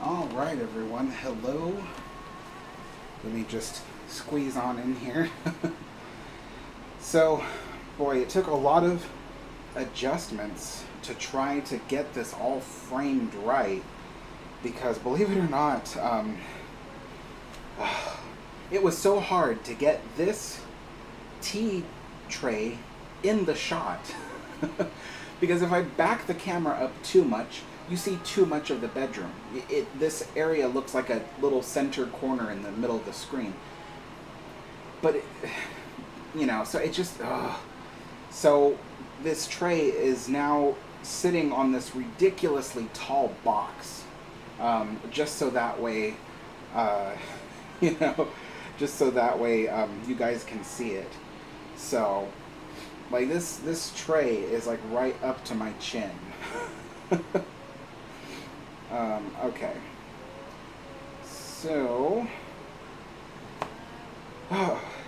All right, everyone. Hello. Let me just squeeze on in here. So, boy, it took a lot of adjustments to try to get this all framed right because, believe it or not, it was so hard to get this tea tray in the shot. Because if I back the camera up too much, you see too much of the bedroom. This area looks like a little center corner in the middle of the screen. But, so it just... So this tray is now sitting on this ridiculously tall box. Just so that way, just so that way you guys can see it. So, like this tray is like right up to my chin. Okay. So,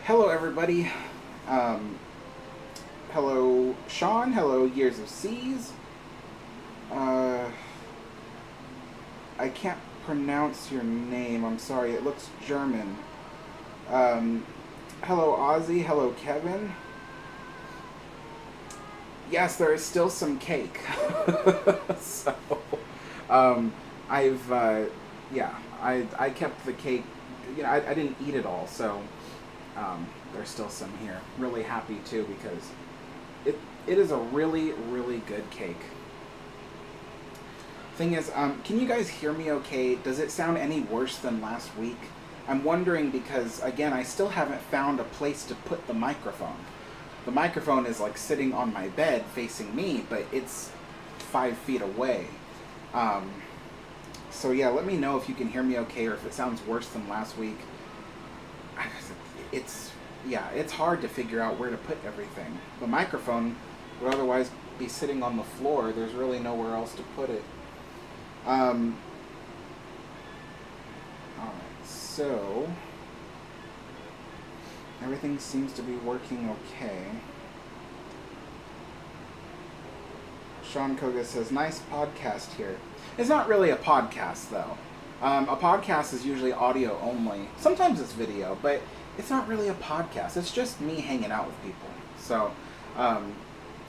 hello everybody. Hello Sean. Hello Years of Seas. I can't pronounce your name. I'm sorry. It looks German. Hello Ozzy. Hello Kevin. Yes, there is still some cake. So, I kept the cake. I didn't eat it all, so there's still some here. Really happy too because it is a really, really good cake. Thing is, can you guys hear me okay? Does it sound any worse than last week? I'm wondering because, again, I still haven't found a place to put the microphone. The microphone is like sitting on my bed facing me, but it's 5 feet away. So yeah, let me know if you can hear me okay or if it sounds worse than last week. It's hard to figure out where to put everything. The microphone would otherwise be sitting on the floor. There's really nowhere else to put it. Alright, so everything seems to be working okay. Sean Koga says, nice podcast here. It's not really a podcast, though. A podcast is usually audio only. Sometimes it's video, but it's not really a podcast. It's just me hanging out with people. So,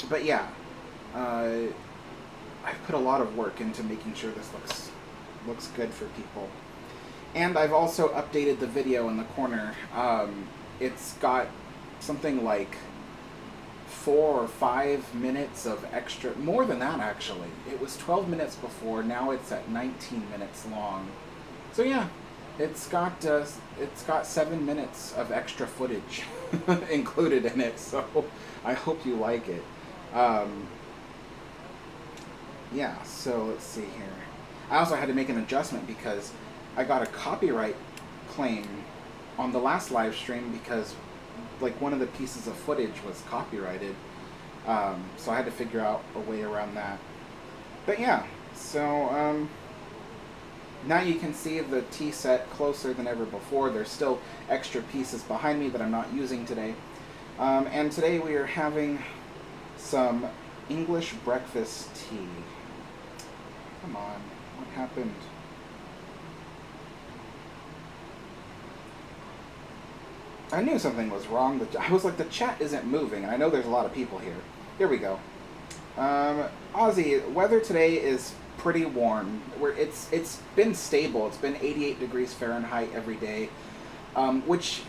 but yeah. I've put a lot of work into making sure this looks good for people. And I've also updated the video in the corner. It's got something like 4 or 5 minutes of extra, more than that actually. It was 12 minutes before, now it's at 19 minutes long. So yeah, it's got 7 minutes of extra footage included in it, so I hope you like it. Yeah, so let's see here. I also had to make an adjustment because I got a copyright claim on the last live stream because like one of the pieces of footage was copyrighted. So I had to figure out a way around that. But yeah, so now you can see the tea set closer than ever before. There's still extra pieces behind me that I'm not using today. And today we are having some English breakfast tea. Come on, what happened? I knew something was wrong. I was like, the chat isn't moving, and I know there's a lot of people here. Here we go. Ozzy, weather today is pretty warm. It's been stable. It's been 88 degrees Fahrenheit every day, which,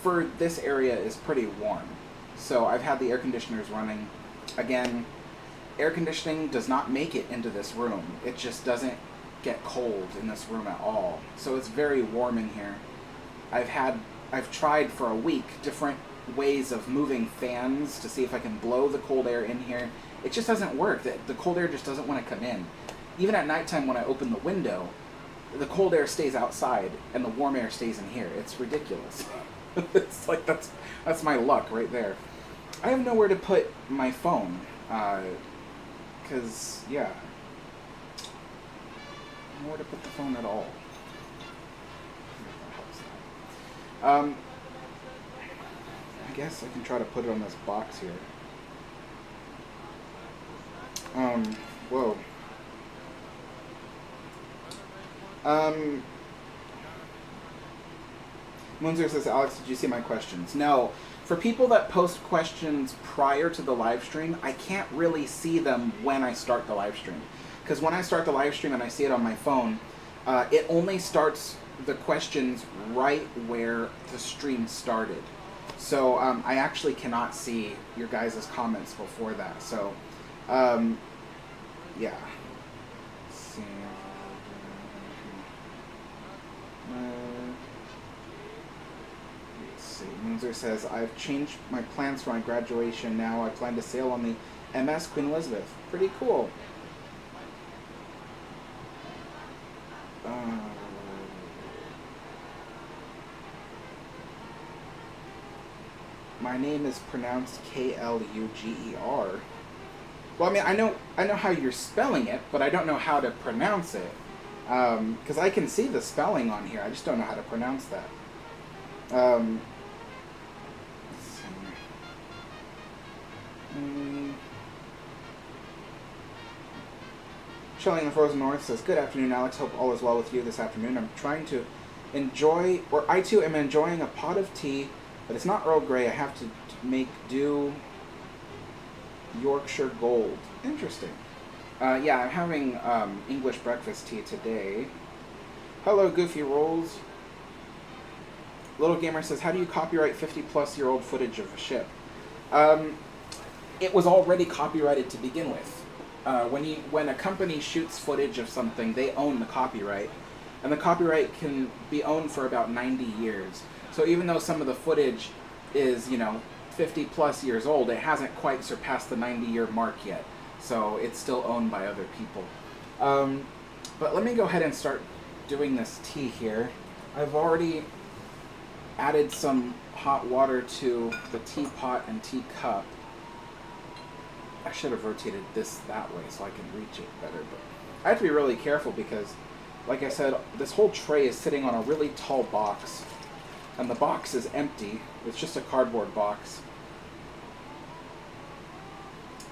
for this area is pretty warm. So I've had the air conditioners running. Again, air conditioning does not make it into this room. It just doesn't get cold in this room at all. So it's very warm in here. I've tried for a week different ways of moving fans to see if I can blow the cold air in here. It just doesn't work. The cold air just doesn't want to come in. Even at nighttime when I open the window, the cold air stays outside and the warm air stays in here. It's ridiculous. It's like that's my luck right there. I have nowhere to put my phone. Because, yeah. Nowhere to put the phone at all. I guess I can try to put it on this box here. Whoa. Um, Moonzer says, Alex, did you see my questions? No. For people that post questions prior to the live stream, I can't really see them when I start the live stream. Because when I start the live stream and I see it on my phone, it only starts the questions right where the stream started. So I actually cannot see your guys' comments before that. So, yeah. Let's see. Let's see. Moonzer says, I've changed my plans for my graduation now. I plan to sail on the MS Queen Elizabeth. Pretty cool. My name is pronounced Kluger. Well, I mean, I know how you're spelling it, but I don't know how to pronounce it. Because I can see the spelling on here, I just don't know how to pronounce that. Let's see. Shelly in the Frozen North says, good afternoon, Alex. Hope all is well with you this afternoon. I'm trying to enjoy, or I too am enjoying a pot of tea, but it's not Earl Grey. I have to make do Yorkshire Gold. Interesting. Yeah, I'm having English breakfast tea today. Hello, Goofy Rolls. Little Gamer says, how do you copyright 50-plus-year-old footage of a ship? It was already copyrighted to begin with. When a company shoots footage of something, they own the copyright. And the copyright can be owned for about 90 years. So even though some of the footage is, 50-plus years old, it hasn't quite surpassed the 90-year mark yet. So it's still owned by other people. But let me go ahead and start doing this tea here. I've already added some hot water to the teapot and teacup. I should have rotated this that way so I can reach it better. But I have to be really careful because, like I said, this whole tray is sitting on a really tall box. And the box is empty. It's just a cardboard box.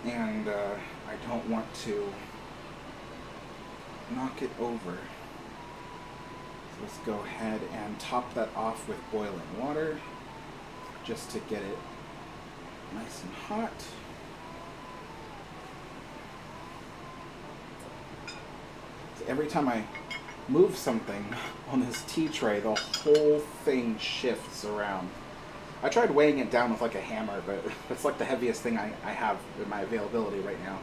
And I don't want to knock it over. So let's go ahead and top that off with boiling water just to get it nice and hot. So every time I move something on this tea tray, the whole thing shifts around. I tried weighing it down with like a hammer, but it's like the heaviest thing I have in my availability right now.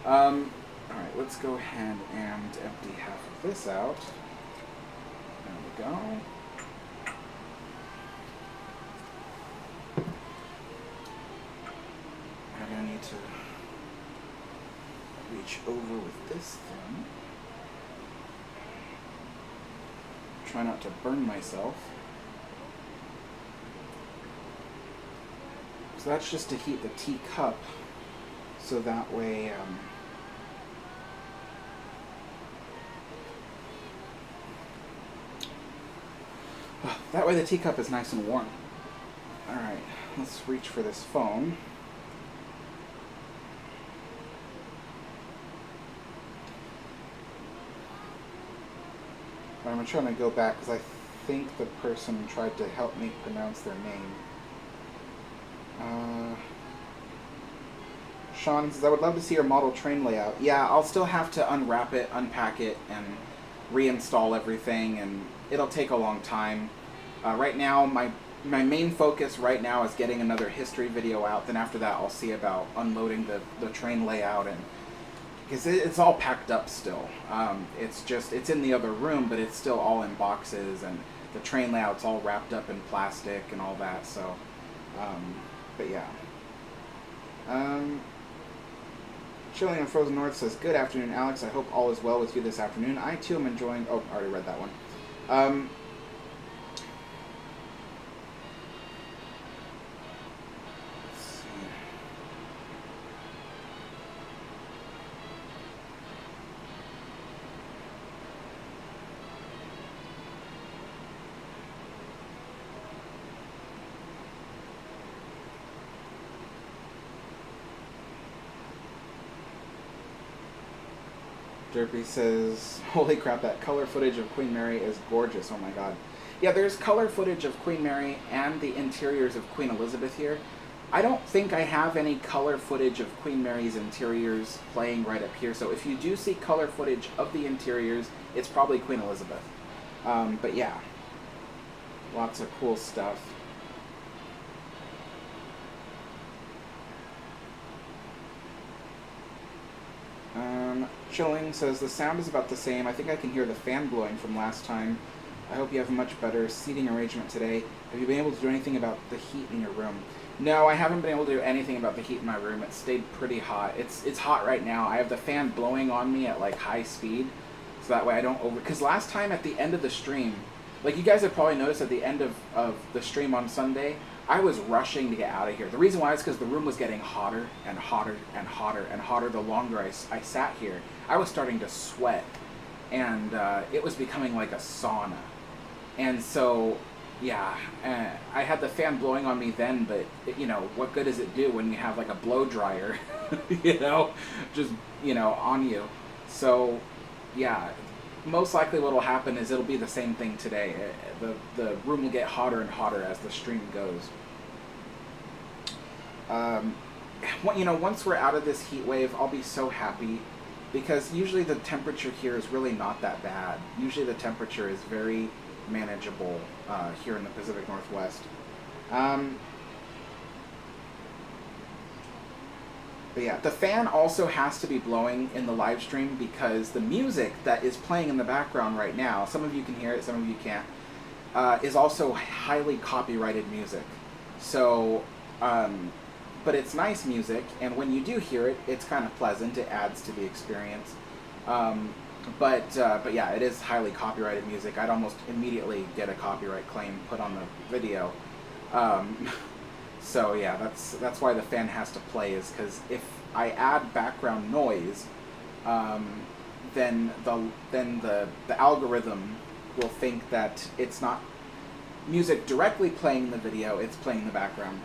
Alright, let's go ahead and empty half of this out. There we go. And I need to reach over with this thing. Try not to burn myself. So that's just to heat the teacup, so that way the teacup is nice and warm. Alright, let's reach for this phone. I'm trying to go back because I think the person tried to help me pronounce their name. Sean says, I would love to see your model train layout. Yeah, I'll still have to unwrap it, unpack it, and reinstall everything, and it'll take a long time. Right now, my main focus right now is getting another history video out. Then after that, I'll see about unloading the train layout, and because it's all packed up still. It's in the other room, but it's still all in boxes, and the train layout's all wrapped up in plastic and all that. So, but yeah. Chilling in Frozen North says, good afternoon, Alex. I hope all is well with you this afternoon. I too am enjoying. Oh, I already read that one. Derpy says, holy crap, that color footage of Queen Mary is gorgeous. Oh my god. Yeah, there's color footage of Queen Mary and the interiors of Queen Elizabeth here. I don't think I have any color footage of Queen Mary's interiors playing right up here, so if you do see color footage of the interiors, it's probably Queen Elizabeth. But yeah, lots of cool stuff. Chilling says, the sound is about the same. I think I can hear the fan blowing from last time. I hope you have a much better seating arrangement today. Have you been able to do anything about the heat in your room? No, I haven't been able to do anything about the heat in my room. It stayed pretty hot. It's hot right now. I have the fan blowing on me at like high speed, so that way I don't over... Because last time at the end of the stream, like you guys have probably noticed at the end of the stream on Sunday, I was rushing to get out of here. The reason why is because the room was getting hotter and hotter and hotter and hotter the longer I sat here. I was starting to sweat, and it was becoming like a sauna. And so, yeah, I had the fan blowing on me then, but, you know, what good does it do when you have like a blow dryer, you know, just, you know, on you. So, yeah, most likely what will happen is it'll be the same thing today. The room will get hotter and hotter as the stream goes. You know, once we're out of this heat wave, I'll be so happy, because usually the temperature here is really not that bad. Usually the temperature is very manageable here in the Pacific Northwest. But yeah, the fan also has to be blowing in the live stream because the music that is playing in the background right now, some of you can hear it, some of you can't, is also highly copyrighted music. So, but it's nice music, and when you do hear it, it's kind of pleasant. It adds to the experience. But yeah, it is highly copyrighted music. I'd almost immediately get a copyright claim put on the video. So yeah, that's why the fan has to play, is because if I add background noise, then the algorithm will think that it's not music directly playing in the video, it's playing in the background.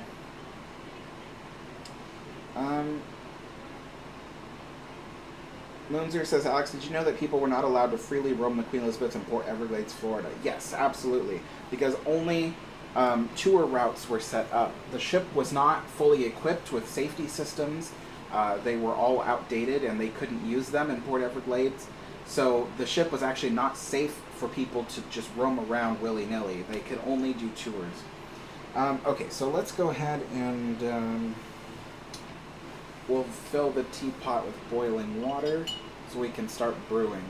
Moonzer says, Alex, did you know that people were not allowed to freely roam the Queen Elizabeth in Port Everglades, Florida? Yes, absolutely. Because only tour routes were set up. The ship was not fully equipped with safety systems. They were all outdated and they couldn't use them in Port Everglades. So the ship was actually not safe for people to just roam around willy-nilly. They could only do tours. Okay, so let's go ahead and we'll fill the teapot with boiling water so we can start brewing.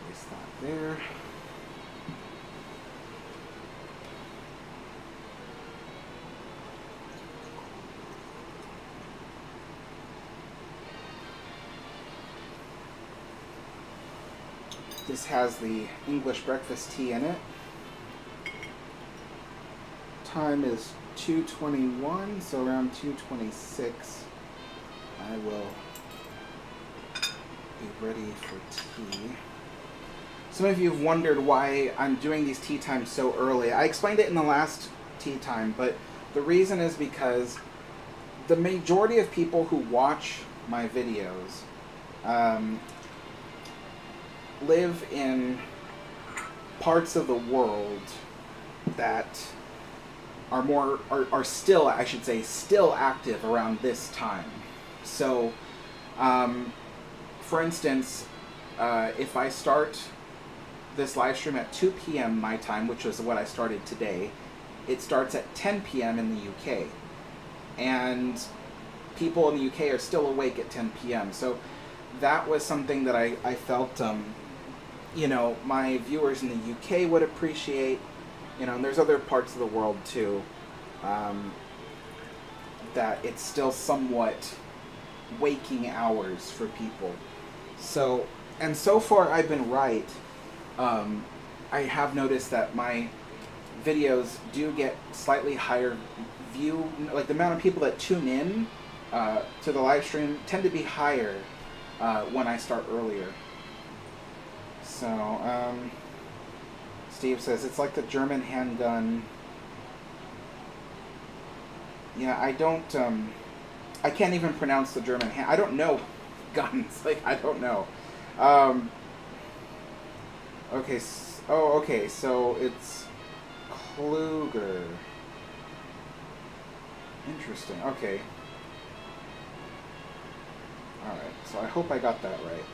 Place that there. This has the English breakfast tea in it. Time is 2:21, so around 2:26 I will be ready for tea. Some of you have wondered why I'm doing these tea times so early. I explained it in the last tea time, but the reason is because the majority of people who watch my videos live in parts of the world that are still, I should say, still active around this time. So, for instance, if I start this live stream at 2 p.m. my time, which is what I started today, it starts at 10 p.m. in the UK. And people in the UK are still awake at 10 p.m. So that was something that I felt, you know, my viewers in the UK would appreciate, you know, and there's other parts of the world too, that it's still somewhat waking hours for people. So, and so far I've been right. I have noticed that my videos do get slightly higher view, like the amount of people that tune in to the live stream tend to be higher when I start earlier. So, Steve says, it's like the German handgun Yeah, I don't. I can't even pronounce the German. I don't know guns. Like I don't know. Um, okay. Oh, okay. So it's Kluger. Interesting. Okay. All right. So I hope I got that right.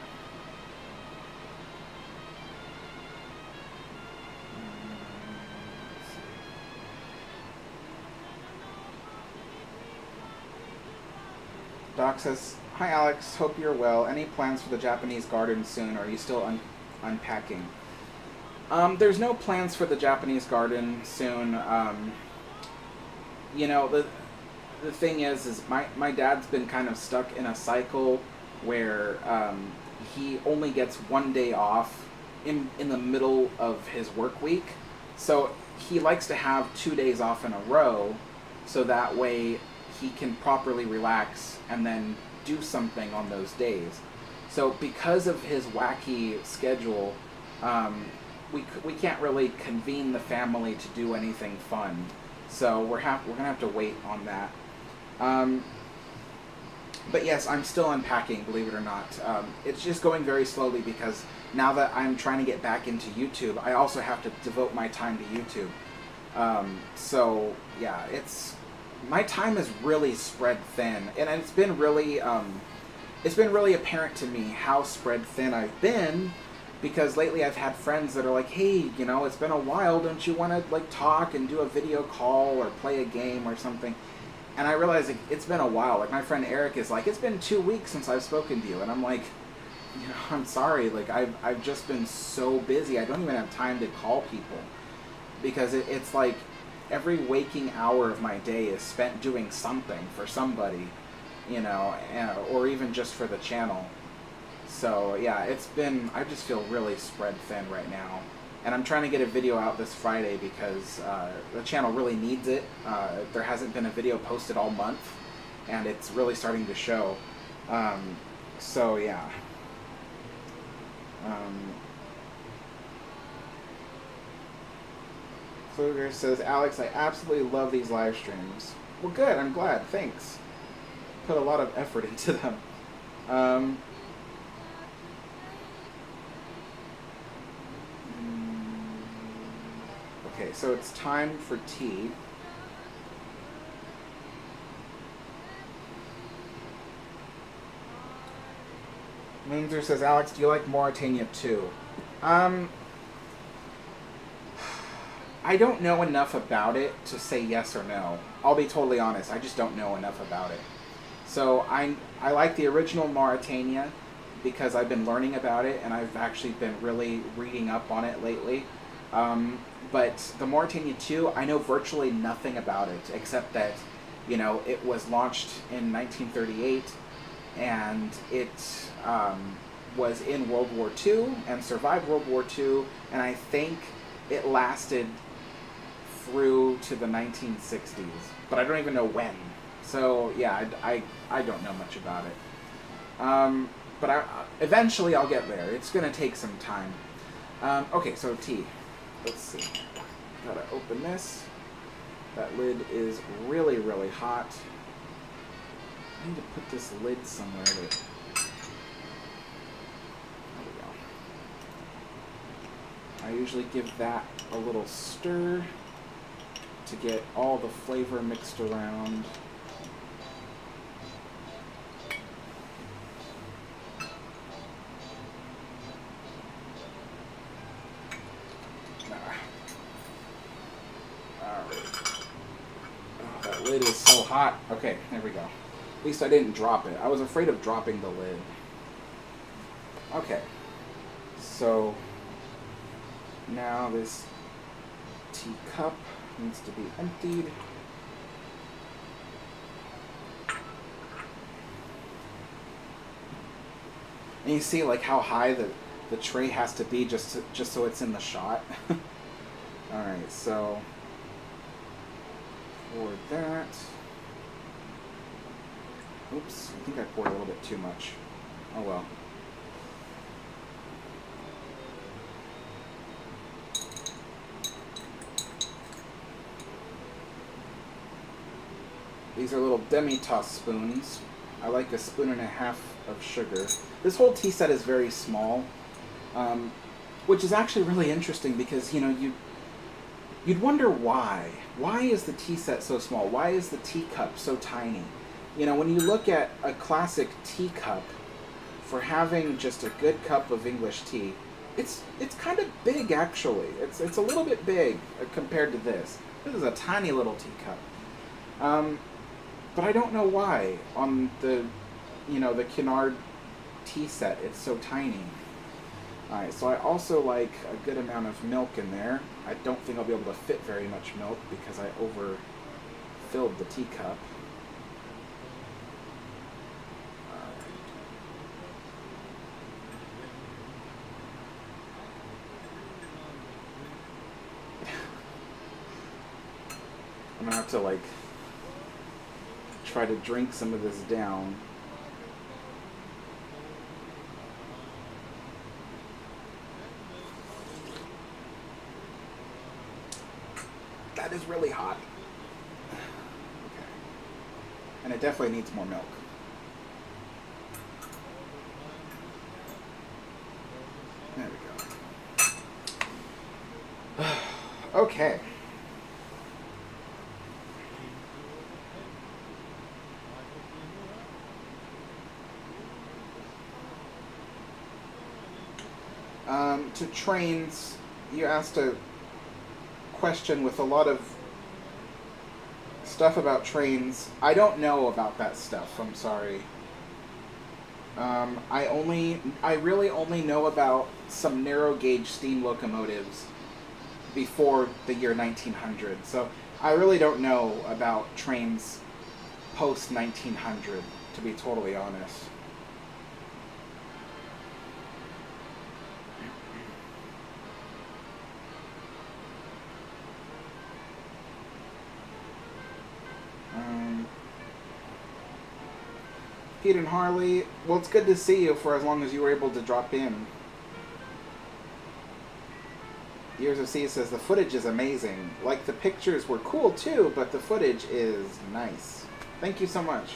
Doc says, "Hi Alex, hope you're well. Any plans for the Japanese garden soon, or are you still unpacking?" There's no plans for the Japanese garden soon. You know, the thing is my dad's been kind of stuck in a cycle where he only gets one day off in the middle of his work week. So he likes to have 2 days off in a row, so that way he can properly relax and then do something on those days. So because of his wacky schedule, we can't really convene the family to do anything fun. So we're gonna have to wait on that. But yes, I'm still unpacking, believe it or not. It's just going very slowly because now that I'm trying to get back into YouTube, I also have to devote my time to YouTube. So yeah, my time is really spread thin, and it's been really apparent to me how spread thin I've been, because lately I've had friends that are like, "Hey, you know, it's been a while. Don't you want to like talk and do a video call or play a game or something?" And I realize like, it's been a while. Like my friend Eric is like, "It's been 2 weeks since I've spoken to you," and I'm like, "You know, I'm sorry. Like I've just been so busy. I don't even have time to call people, because it's like every waking hour of my day is spent doing something for somebody, you know, or even just for the channel." So yeah, I just feel really spread thin right now. And I'm trying to get a video out this Friday because the channel really needs it. There hasn't been a video posted all month, and it's really starting to show. So yeah. Kluger says, "Alex, I absolutely love these live streams." Well, good. I'm glad. Thanks. Put a lot of effort into them. Okay, so it's time for tea. Moonzer says, "Alex, do you like Mauritania too?" I don't know enough about it to say yes or no. I'll be totally honest. I just don't know enough about it. So I like the original Mauritania because I've been learning about it, and I've actually been really reading up on it lately. But the Mauritania 2, I know virtually nothing about it, except that, you know, it was launched in 1938, and it was in World War II and survived World War II, and I think it lasted through to the 1960s, but I don't even know when. So yeah, I don't know much about it. But eventually I'll get there. It's going to take some time. Okay, so tea. Let's see. Gotta open this. That lid is really, really hot. I need to put this lid somewhere. There we go. I usually give that a little stir to get all the flavor mixed around. Lid is so hot. Okay, there we go. At least I didn't drop it. I was afraid of dropping the lid. Okay. So now this teacup needs to be emptied. And you see like how high the tray has to be just so it's in the shot. Alright, so pour that. Oops, I think I poured a little bit too much. Oh well. These are little demi-tasse spoons. I like a spoon and a half of sugar. This whole tea set is very small, which is actually really interesting because, you know, you'd wonder why. Why is the tea set so small? Why is the teacup so tiny? You know, when you look at a classic teacup for having just a good cup of English tea, it's kind of big actually. It's a little bit big compared to this. This is a tiny little teacup. But I don't know why on the, you know, the Cunard tea set it's so tiny. Alright, so I also like a good amount of milk in there. I don't think I'll be able to fit very much milk because I overfilled the teacup. I'm gonna have to like try to drink some of this down. That is really hot. Okay. And it definitely needs more milk. There we go. Okay. To trains, you asked a question with a lot of stuff about trains. I don't know about that stuff, I'm sorry. I really only know about some narrow gauge steam locomotives before the year 1900. So I really don't know about trains post 1900, to be totally honest. Pete and Harley, well, it's good to see you for as long as you were able to drop in. Years of Sea says, the footage is amazing. Like, the pictures were cool too, but the footage is nice. Thank you so much.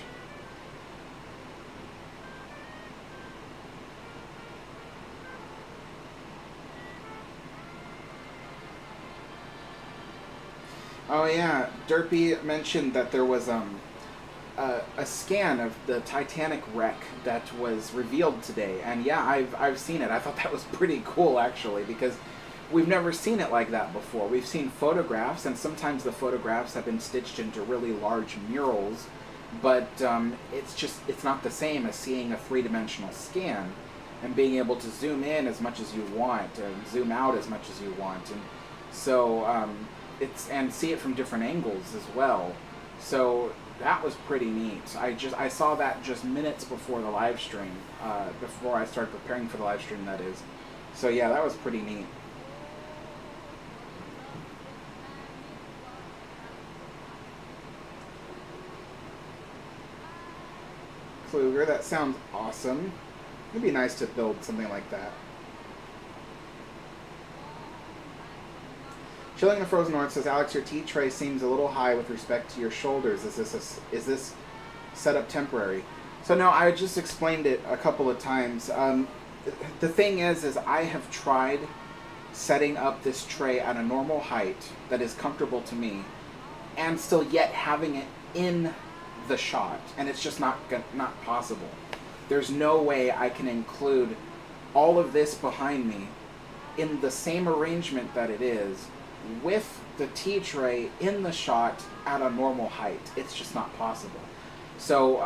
Oh yeah, Derpy mentioned that there was a scan of the Titanic wreck that was revealed today, and yeah, I've seen it. I thought that was pretty cool actually, because we've never seen it like that before. We've seen photographs, and sometimes the photographs have been stitched into really large murals, but it's not the same as seeing a three-dimensional scan and being able to zoom in as much as you want and zoom out as much as you want, and so and see it from different angles as well. So that was pretty neat. I saw that just minutes before the live stream, before I started preparing for the live stream, that is. So yeah, that was pretty neat. Kluger, that sounds awesome. It'd be nice to build something like that. Chilling the Frozen North says, Alex, your tea tray seems a little high with respect to your shoulders. Is this setup temporary? So no, I just explained it a couple of times. The thing is I have tried setting up this tray at a normal height that is comfortable to me, and still yet having it in the shot, and it's just not possible. There's no way I can include all of this behind me in the same arrangement that it is with the tea tray in the shot at a normal height. It's just not possible. So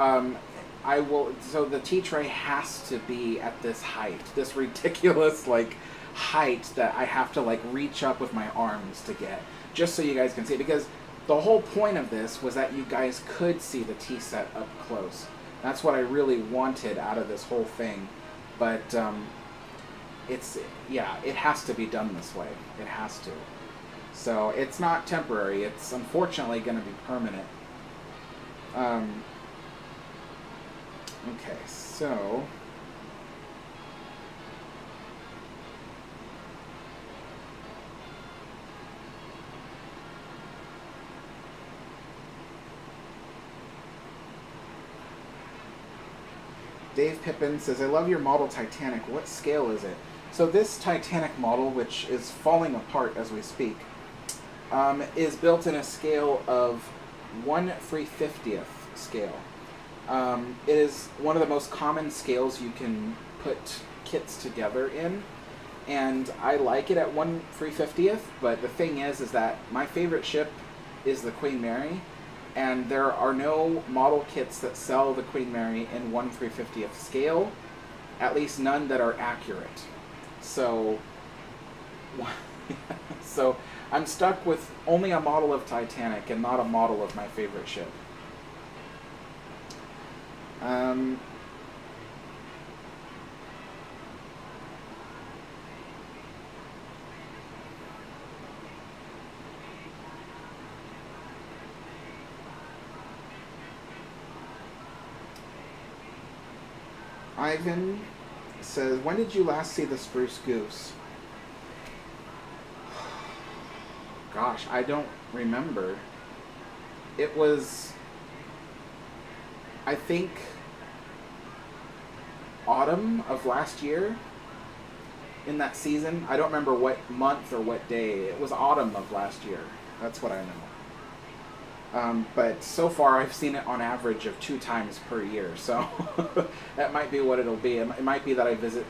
so the tea tray has to be at this height, this ridiculous like height that I have to like reach up with my arms to get, just so you guys can see it, because the whole point of this was that you guys could see the tea set up close. That's what I really wanted out of this whole thing, but it has to be done this way. It has to. So it's not temporary. It's unfortunately going to be permanent. Okay, so Dave Pippin says, I love your model Titanic. What scale is it? So this Titanic model, which is falling apart as we speak, is built in a scale of 1/350th scale. It is one of the most common scales you can put kits together in, and I like it at 1/350th, but the thing is that my favorite ship is the Queen Mary, and there are no model kits that sell the Queen Mary in 1/350th scale, at least none that are accurate. So, so I'm stuck with only a model of Titanic and not a model of my favorite ship. Ivan says, when did you last see the Spruce Goose? Gosh, I don't remember. It was, I think, autumn of last year in that season. I don't remember what month or what day. It was autumn of last year. That's what I know. But so far I've seen it on average of 2 times per year, so that might be what it'll be. It might be that I visit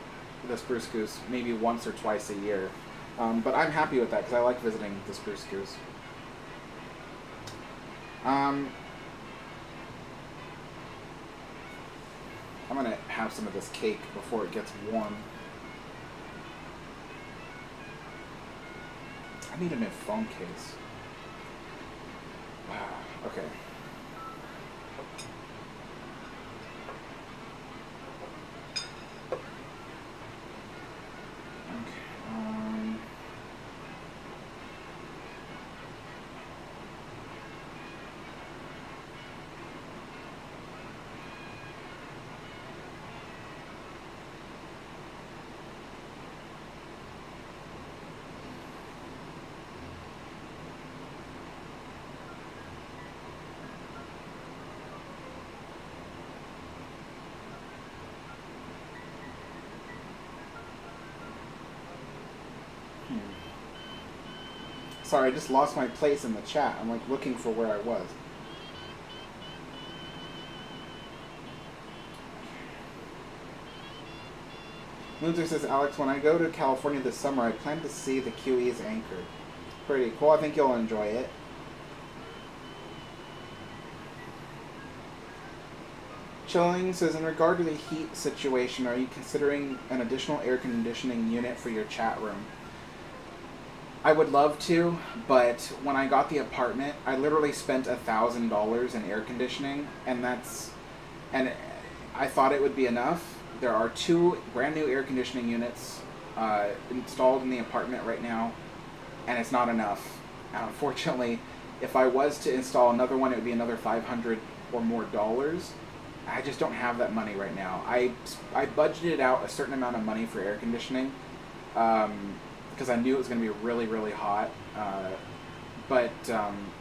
the Spruce Goose maybe once or twice a year. But I'm happy with that because I like visiting the Spruce Goose. I'm going to have some of this cake before it gets warm. I need a new phone case. Wow, okay. Sorry, I just lost my place in the chat. I'm like looking for where I was. Moonzer says, Alex, when I go to California this summer, I plan to see the QE's anchor. Pretty cool. I think you'll enjoy it. Chilling says, in regard to the heat situation, are you considering an additional air conditioning unit for your chat room? I would love to, but when I got the apartment, I literally spent $1,000 in air conditioning, and I thought it would be enough. There are 2 brand new air conditioning units installed in the apartment right now, and it's not enough. Unfortunately, if I was to install another one, it would be another $500 or more dollars. I just don't have that money right now. I budgeted out a certain amount of money for air conditioning, because I knew it was going to be really, really hot.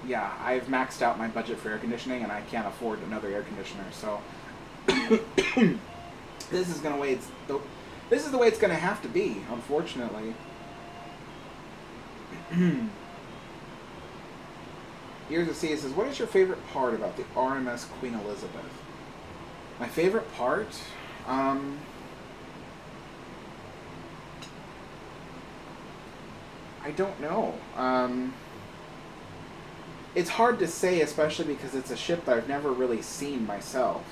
Yeah, I've maxed out my budget for air conditioning, and I can't afford another air conditioner. So this is the way it's going to have to be, unfortunately. Here's a C. It says, what is your favorite part about the RMS Queen Elizabeth? My favorite part? I don't know. It's hard to say, especially because it's a ship that I've never really seen myself.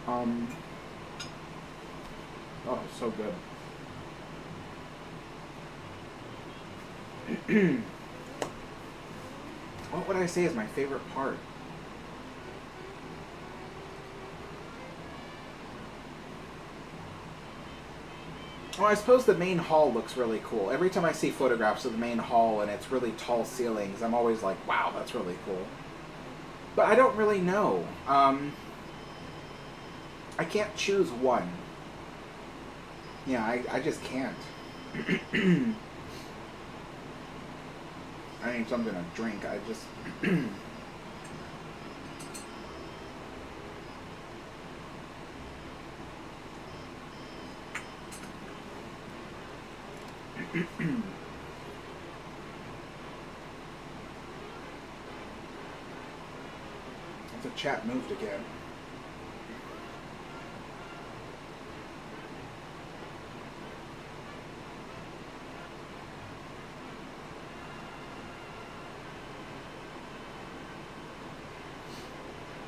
Oh, so good. What would I say is my favorite part? Well, I suppose the main hall looks really cool. Every time I see photographs of the main hall and it's really tall ceilings, I'm always like, wow, that's really cool. But I don't really know. I can't choose one. Yeah, I just can't. I need something to drink. I just... The chat moved again.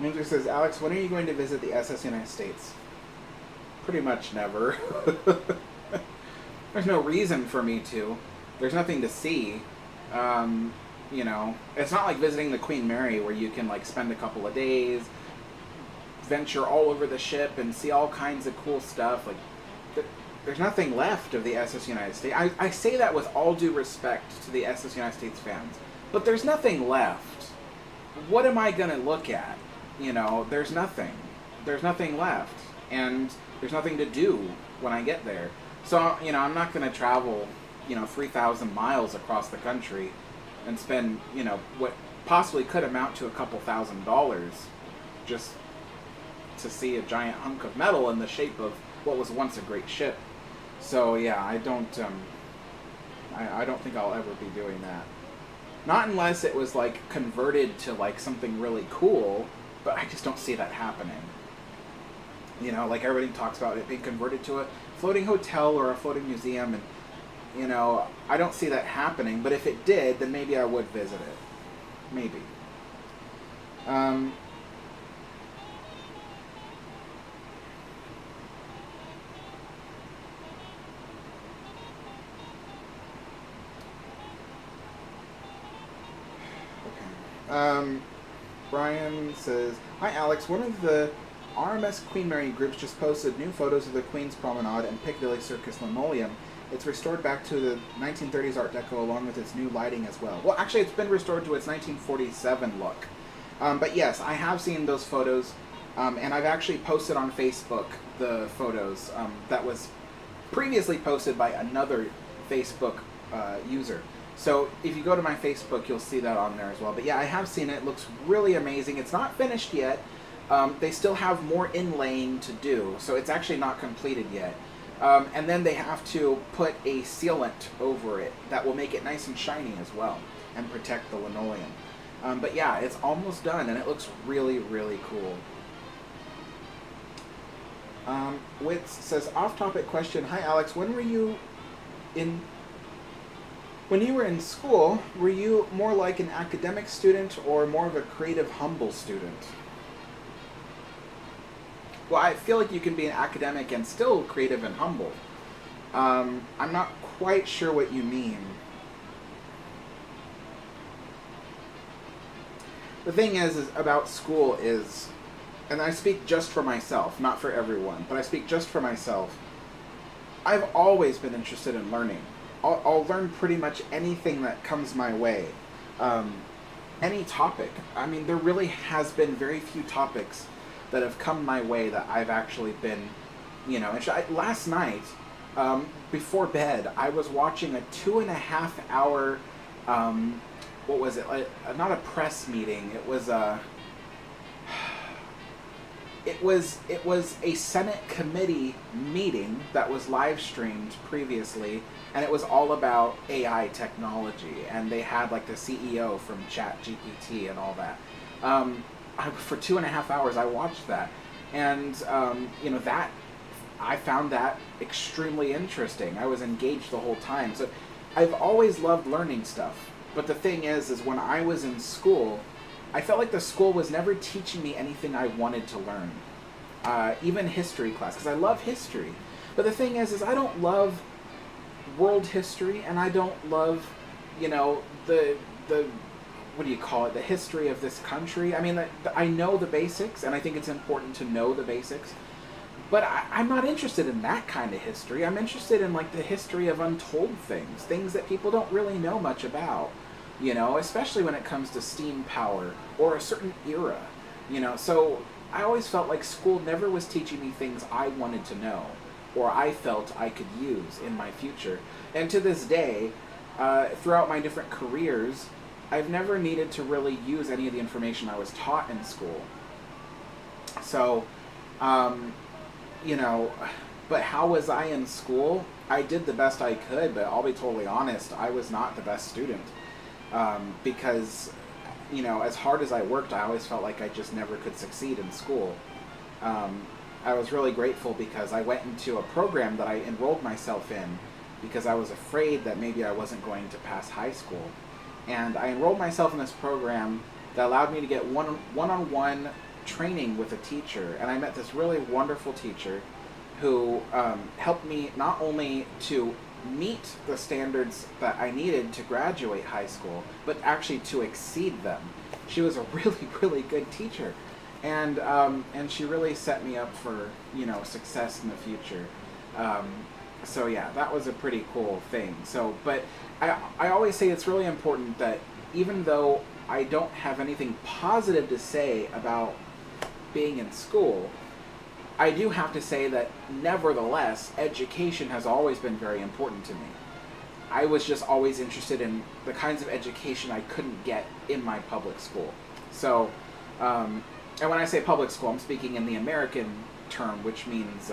Winter says, Alex, when are you going to visit the SS United States? Pretty much never. There's no reason for me to. There's nothing to see. You know, it's not like visiting the Queen Mary where you can like spend a couple of days, venture all over the ship and see all kinds of cool stuff. Like, there's nothing left of the SS United States. I say that with all due respect to the SS United States fans, but there's nothing left. What am I gonna look at? You know, there's nothing. There's nothing left, and there's nothing to do when I get there. So, you know, I'm not gonna travel, you know, 3,000 miles across the country and spend, you know, what possibly could amount to a couple $1,000s just to see a giant hunk of metal in the shape of what was once a great ship. So yeah, I don't think I'll ever be doing that. Not unless it was like converted to like something really cool, but I just don't see that happening. You know, like everybody talks about it being converted to a floating hotel or a floating museum, and you know, I don't see that happening, but if it did, then maybe I would visit it. Maybe. Brian says, hi Alex, one of the RMS Queen Mary groups just posted new photos of the Queen's Promenade and Piccadilly Circus linoleum. It's restored back to the 1930s Art Deco along with its new lighting as well. Well, actually, it's been restored to its 1947 look. But yes, I have seen those photos, and I've actually posted on Facebook the photos that was previously posted by another Facebook user. So if you go to my Facebook, you'll see that on there as well. But yeah, I have seen it. It looks really amazing. It's not finished yet. They still have more inlaying to do, so it's actually not completed yet. And then they have to put a sealant over it that will make it nice and shiny as well and protect the linoleum. But yeah, it's almost done and it looks really, really cool. Witz says, off-topic question. Hi Alex, when you were in school, were you more like an academic student or more of a creative, humble student? Well, I feel like you can be an academic and still creative and humble. I'm not quite sure what you mean. The thing is about school is, and I speak just for myself, not for everyone, but I speak just for myself. I've always been interested in learning. I'll learn pretty much anything that comes my way. Any topic. I mean, there really has been very few topics that have come my way that I've actually been, you know, last night, before bed, I was watching a 2.5 hour, what was it, not a press meeting, it was a Senate committee meeting that was live streamed previously, and it was all about AI technology, and they had like the CEO from ChatGPT and all that. For 2.5 hours, I watched that, and you know, that I found that extremely interesting. I was engaged the whole time. So I've always loved learning stuff. But the thing is when I was in school, I felt like the school was never teaching me anything I wanted to learn. Even history class, because I love history. But the thing is I don't love world history, and I don't love, you know, the what do you call it, the history of this country. I mean, I know the basics, and I think it's important to know the basics, but I'm not interested in that kind of history. I'm interested in like the history of untold things that people don't really know much about, you know, especially when it comes to steam power or a certain era, you know. So I always felt like school never was teaching me things I wanted to know or I felt I could use in my future. And to this day, throughout my different careers, I've never needed to really use any of the information I was taught in school. So, you know, but how was I in school? I did the best I could, but I'll be totally honest, I was not the best student. Because you know, as hard as I worked, I always felt like I just never could succeed in school. I was really grateful because I went into a program that I enrolled myself in because I was afraid that maybe I wasn't going to pass high school. And I enrolled myself in this program that allowed me to get one-on-one training with a teacher. And I met this really wonderful teacher who helped me not only to meet the standards that I needed to graduate high school, but actually to exceed them. She was a really, really good teacher. And she really set me up for, you know, success in the future. So yeah, that was a pretty cool thing. So, but I always say it's really important that even though I don't have anything positive to say about being in school, I do have to say that nevertheless, education has always been very important to me. I was just always interested in the kinds of education I couldn't get in my public school. So, and when I say public school, I'm speaking in the American term, which means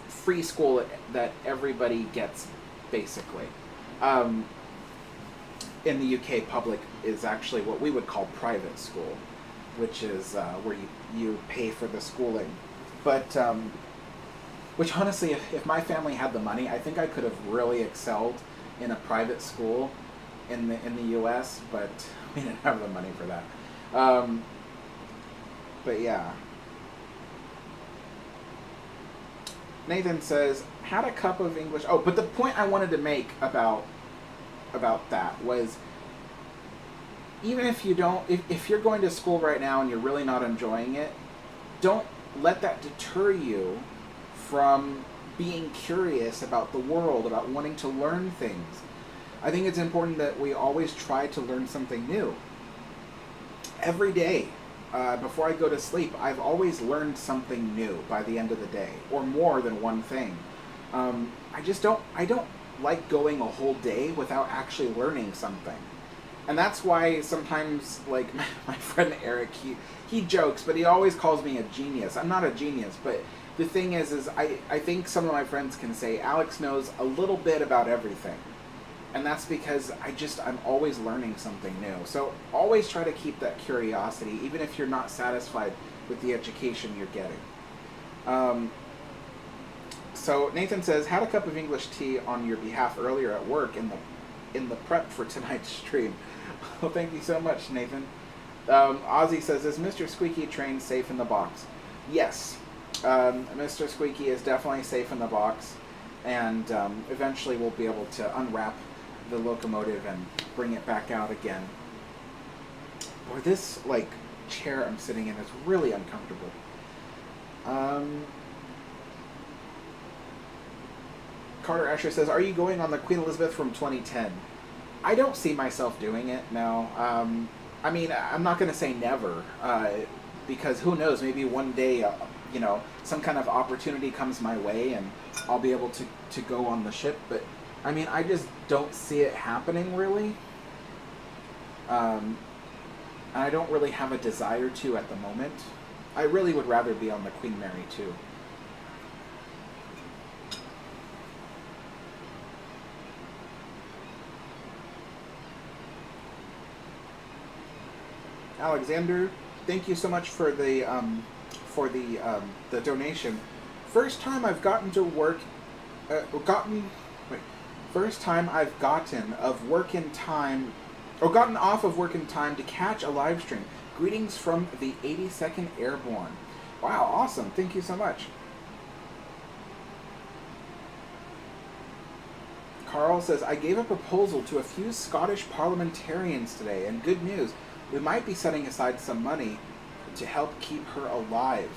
free school that everybody gets, basically. In the UK, public is actually what we would call private school, which is where you pay for the schooling. But, which honestly, if my family had the money, I think I could have really excelled in a private school in the US, but we didn't have the money for that. But yeah. Nathan says, had a cup of English. Oh, but the point I wanted to make about that was, even if you don't, if you're going to school right now and you're really not enjoying it, don't let that deter you from being curious about the world, about wanting to learn things. I think it's important that we always try to learn something new. Every day, before I go to sleep, I've always learned something new by the end of the day, or more than one thing. I don't like going a whole day without actually learning something. And that's why sometimes, like, my friend Eric, he jokes, but he always calls me a genius. I'm not a genius, but the thing is I think some of my friends can say, Alex knows a little bit about everything. And that's because I'm always learning something new. So always try to keep that curiosity, even if you're not satisfied with the education you're getting. So Nathan says, had a cup of English tea on your behalf earlier at work in the prep for tonight's stream. Well, thank you so much, Nathan. Ozzy says, is Mr. Squeaky train safe in the box? Yes. Mr. Squeaky is definitely safe in the box. And eventually we'll be able to unwrap the locomotive and bring it back out again. Boy, this chair I'm sitting in is really uncomfortable. Carter Asher says, are you going on the Queen Elizabeth from 2010? I don't see myself doing it, no. I mean, I'm not going to say never, because who knows, maybe one day, some kind of opportunity comes my way and I'll be able to go on the ship, but I mean, I just don't see it happening, really. And I don't really have a desire to at the moment. I really would rather be on the Queen Mary, too. Alexander, thank you so much for the donation. First time I've gotten to work, First time I've gotten off of work in time to catch a live stream. Greetings from the 82nd Airborne. Wow, awesome. Thank you so much. Carl says, I gave a proposal to a few Scottish parliamentarians today, and good news, we might be setting aside some money to help keep her alive.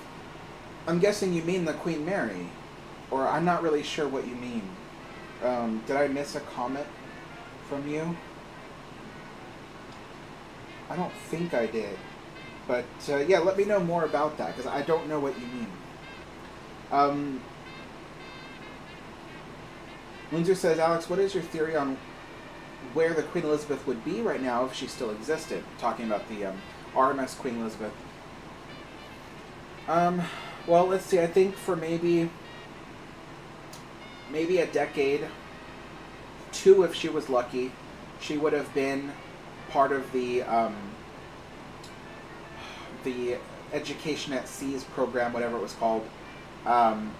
I'm guessing you mean the Queen Mary, or I'm not really sure what you mean. Did I miss a comment from you? I don't think I did. But, yeah, let me know more about that, because I don't know what you mean. Windsor says, Alex, what is your theory on where the Queen Elizabeth would be right now if she still existed? Talking about the RMS Queen Elizabeth. Well, let's see. I think for maybe a decade, 2 if she was lucky, she would have been part of the the Education at Seas program, whatever it was called. And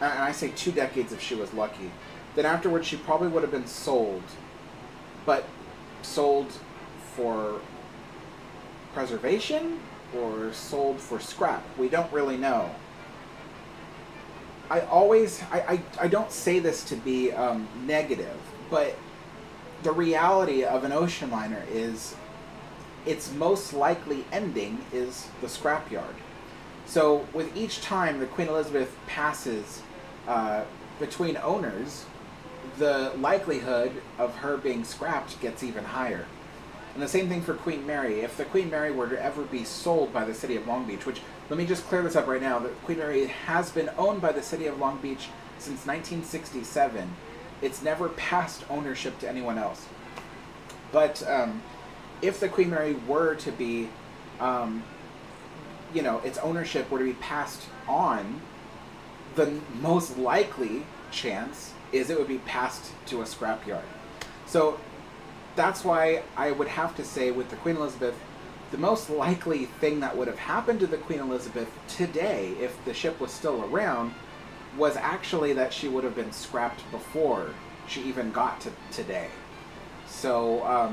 I say 2 decades if she was lucky. Then afterwards she probably would have been sold, but sold for preservation or sold for scrap. We don't really know. I don't say this to be negative, but the reality of an ocean liner is its most likely ending is the scrapyard. So with each time the Queen Elizabeth passes between owners, the likelihood of her being scrapped gets even higher. And the same thing for Queen Mary. If the Queen Mary were to ever be sold by the city of Long Beach, which, let me just clear this up right now, that Queen Mary has been owned by the city of Long Beach since 1967. It's never passed ownership to anyone else. But if the Queen Mary were to be, its ownership were to be passed on, the most likely chance is it would be passed to a scrapyard. So that's why I would have to say with the Queen Elizabeth, the most likely thing that would have happened to the Queen Elizabeth today, if the ship was still around, was actually that she would have been scrapped before she even got to today. So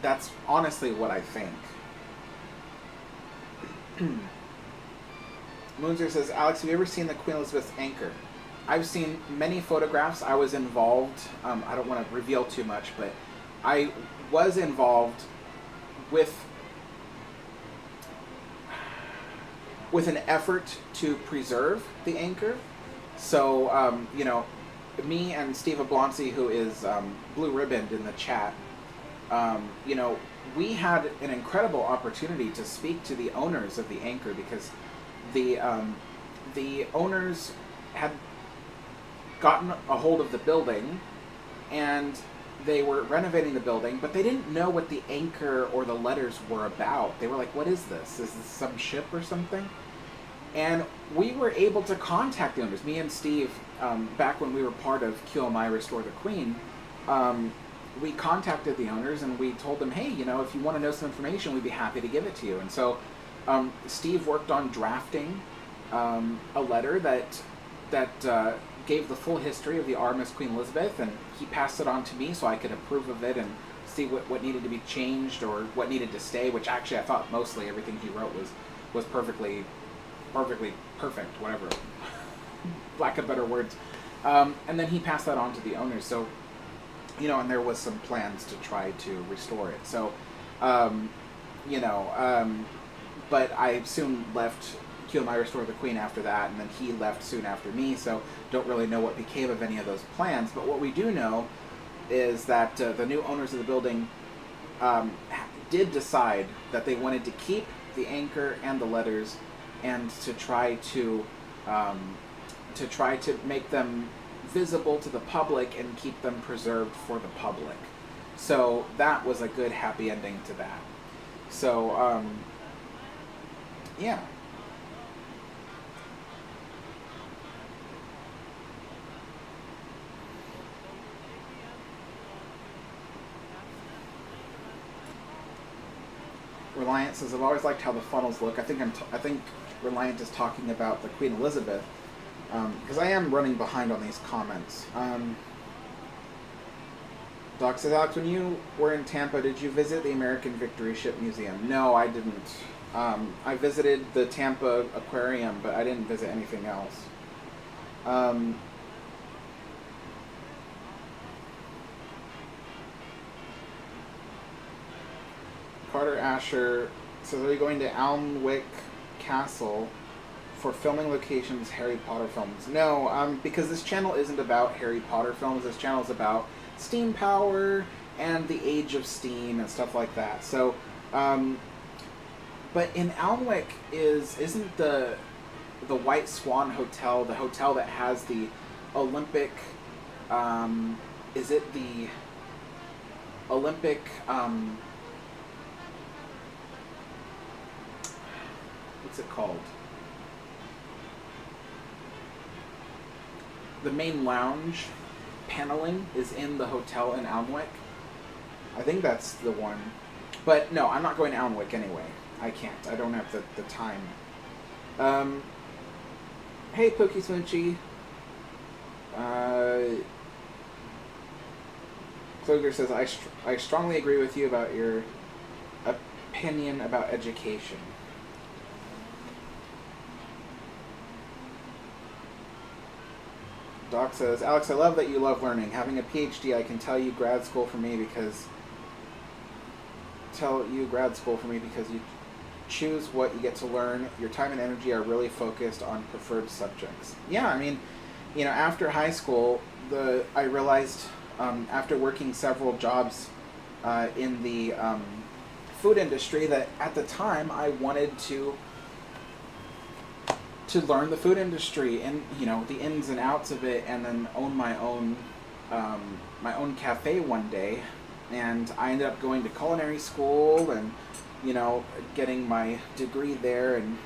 that's honestly what I think. Moonzer says, Alex, have you ever seen the Queen Elizabeth's anchor? I've seen many photographs. I was involved. I don't want to reveal too much, but I was involved with an effort to preserve the anchor. So, me and Steve Ablonsi, who is blue ribboned in the chat, we had an incredible opportunity to speak to the owners of the anchor, because the owners had gotten a hold of the building and they were renovating the building, but they didn't know what the anchor or the letters were about. They were like, what is this? Is this some ship or something? And we were able to contact the owners. Me and Steve, back when we were part of QMI Restore the Queen, we contacted the owners and we told them, hey, if you want to know some information, we'd be happy to give it to you. And so Steve worked on drafting a letter that gave the full history of the RMS Queen Elizabeth, and he passed it on to me so I could approve of it and see what needed to be changed or what needed to stay, which actually I thought mostly everything he wrote was perfect, whatever, lack of better words. And then he passed that on to the owners. So, and there was some plans to try to restore it. So, but I soon left QMI Restore the Queen after that, and then he left soon after me, so don't really know what became of any of those plans. But what we do know is that the new owners of the building did decide that they wanted to keep the anchor and the letters, and to try to make them visible to the public and keep them preserved for the public. So that was a good happy ending to that. So yeah. Reliant says, I've always liked how the funnels look. I think Reliant is talking about the Queen Elizabeth, because I am running behind on these comments. Doc says, Alex, when you were in Tampa, did you visit the American Victory Ship Museum? No, I didn't. I visited the Tampa Aquarium, but I didn't visit anything else. Carter Asher says, are you going to Alnwick Castle for filming locations Harry Potter films? No, because this channel isn't about Harry Potter films. This channel is about steam power and the age of steam and stuff like that. So, but in Alnwick isn't the White Swan Hotel, the hotel that has the Olympic, is it the Olympic, what's it called? The main lounge paneling is in the hotel in Alnwick. I think that's the one. But no, I'm not going to Alnwick anyway. I can't. I don't have the time. Hey, Pokey Smoochy. Kluger says, I strongly agree with you about your opinion about education. Doc says, Alex, I love that you love learning. Having a PhD, I can tell you grad school for me because you choose what you get to learn. Your time and energy are really focused on preferred subjects. Yeah, I mean, you know, after high school, I realized after working several jobs in the food industry that at the time I wanted to learn the food industry and, you know, the ins and outs of it, and then own my own cafe one day. And I ended up going to culinary school and, you know, getting my degree there and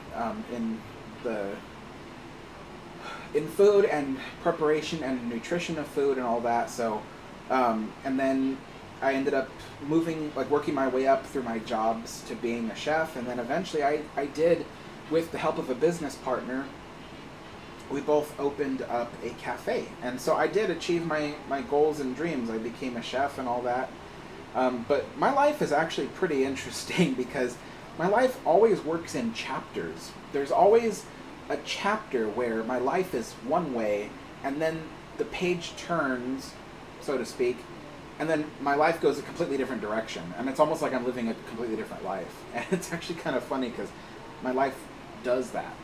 in food and preparation and nutrition of food and all that. So, and then I ended up working my way up through my jobs to being a chef, and then eventually I did, with the help of a business partner, we both opened up a cafe. And so I did achieve my goals and dreams. I became a chef and all that. But my life is actually pretty interesting because my life always works in chapters. There's always a chapter where my life is one way, and then the page turns, so to speak, and then my life goes a completely different direction. And it's almost like I'm living a completely different life. And it's actually kind of funny because my life does that.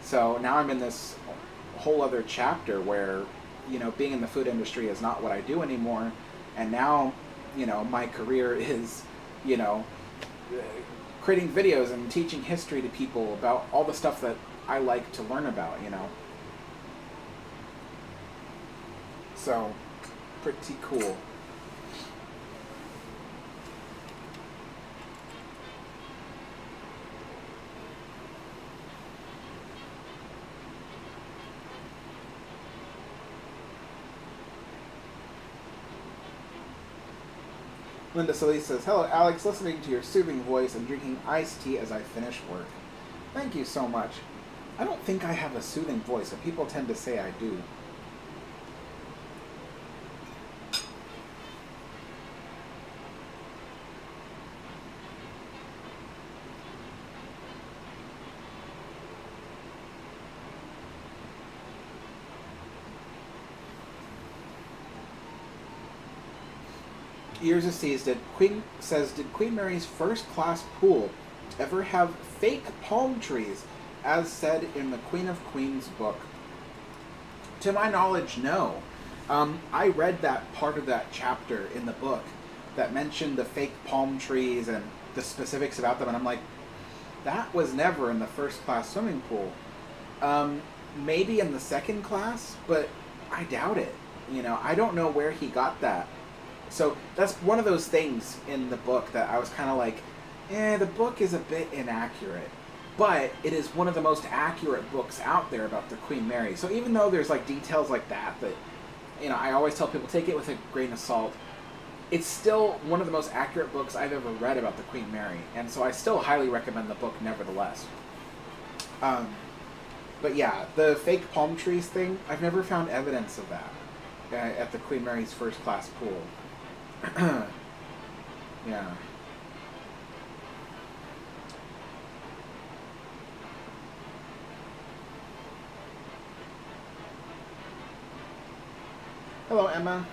So now I'm in this whole other chapter where, you know, being in the food industry is not what I do anymore. And now, you know, my career is, you know, creating videos and teaching history to people about all the stuff that I like to learn about, you know. So, pretty cool. Linda Solis says, hello, Alex, listening to your soothing voice and drinking iced tea as I finish work. Thank you so much. I don't think I have a soothing voice, but people tend to say I do. Years of Seas did Queen Mary's first class pool ever have fake palm trees, as said in the Queen of Queens book? To my knowledge, no. I read that part of that chapter in the book that mentioned the fake palm trees and the specifics about them, and I'm like, that was never in the first class swimming pool. Maybe in the second class, but I doubt it. You know, I don't know where he got that. So that's one of those things in the book that I was kind of like, the book is a bit inaccurate. But it is one of the most accurate books out there about the Queen Mary. So even though there's like details like that, you know, I always tell people, take it with a grain of salt. It's still one of the most accurate books I've ever read about the Queen Mary. And so I still highly recommend the book nevertheless. But yeah, the fake palm trees thing, I've never found evidence of that at the Queen Mary's first class pool. Yeah. Hello, Emma.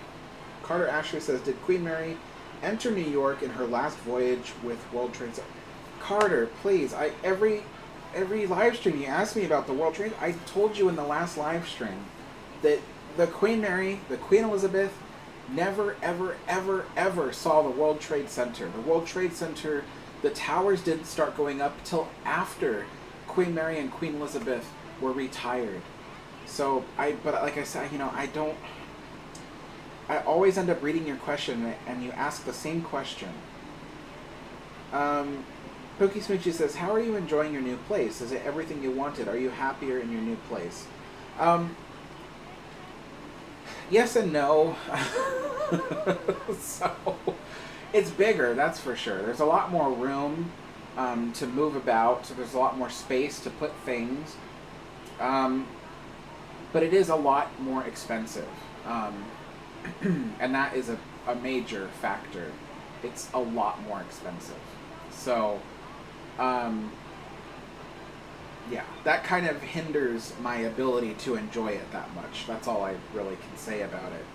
Carter Ashley says, did Queen Mary enter New York in her last voyage with World Trade Center? Carter, please, every live stream you ask me about the World Trade, I told you in the last live stream that the Queen Mary, the Queen Elizabeth, never, ever, ever, ever saw the World Trade Center. The World Trade Center, the towers didn't start going up till after Queen Mary and Queen Elizabeth were retired. So, but like I said, you know, I always end up reading your question and you ask the same question. Pokey Smoochie says, how are you enjoying your new place? Is it everything you wanted? Are you happier in your new place? Yes and no. So, It's bigger, that's for sure. There's a lot more room to move about, so there's a lot more space to put things. But it is a lot more expensive. And that is a major factor. It's a lot more expensive. So, yeah, that kind of hinders my ability to enjoy it that much. That's all I really can say about it.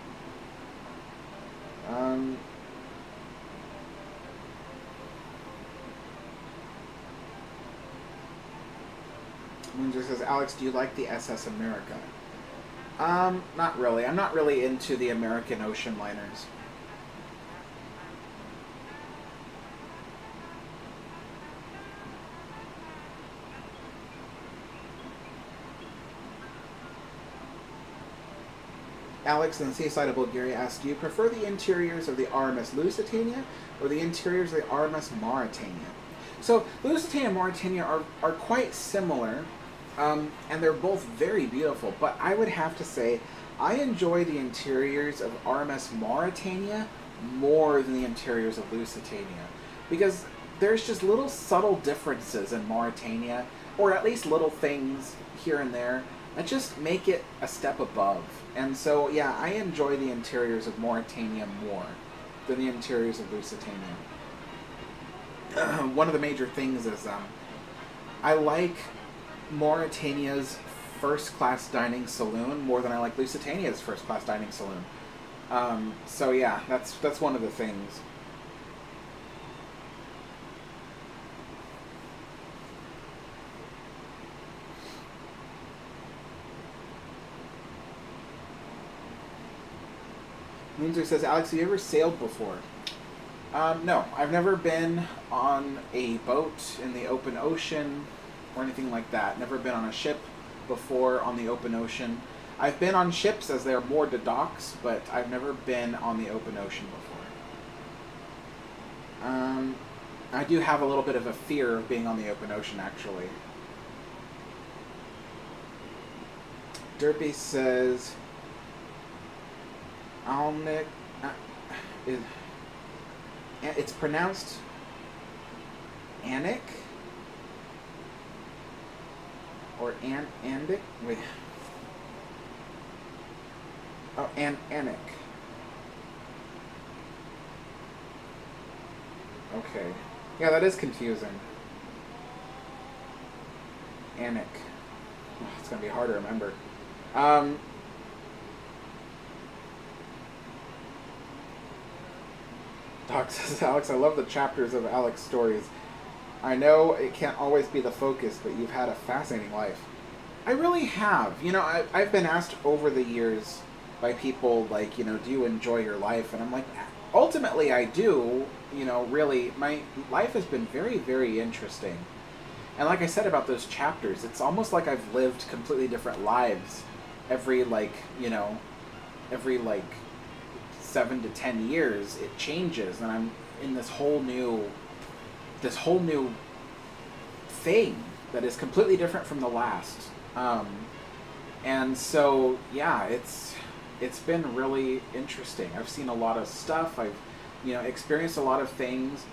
Windsor says, Alex, do you like the SS America? Not really. I'm not really into the American ocean liners. Alex in the seaside of Bulgaria asked, do you prefer the interiors of the RMS Lusitania or the interiors of the RMS Mauritania? So, Lusitania and Mauritania are quite similar, and they're both very beautiful, but I would have to say I enjoy the interiors of RMS Mauritania more than the interiors of Lusitania, because there's just little subtle differences in Mauritania, or at least little things here and there, that just make it a step above. And so, yeah, I enjoy the interiors of Mauritania more than the interiors of Lusitania. One of the major things is I like Mauritania's first-class dining saloon more than I like Lusitania's first-class dining saloon. So yeah, that's one of the things. Moonzer says, Alex, have you ever sailed before? No, I've never been on a boat in the open ocean or anything like that. Never been on a ship before on the open ocean. I've been on ships as they're moored to docks, but I've never been on the open ocean before. I do have a little bit of a fear of being on the open ocean, actually. Derpy says, Alnick, it's pronounced Anik or Andic. Wait. Oh, Anik. Okay. Yeah, that is confusing. Anik. Oh, it's gonna be hard to remember. Doc says, Alex, I love the chapters of Alex's stories. I know it can't always be the focus, but you've had a fascinating life. I really have. You know, I've been asked over the years by people, like, you know, do you enjoy your life? And I'm like, ultimately I do. You know, really, my life has been very, very interesting. And like I said about those chapters, it's almost like I've lived completely different lives every, like, you know, every, like, 7 to 10 years. It changes, and I'm in this whole new thing that is completely different from the last. And so, yeah, it's been really interesting. I've seen a lot of stuff. I've, you know, experienced a lot of things.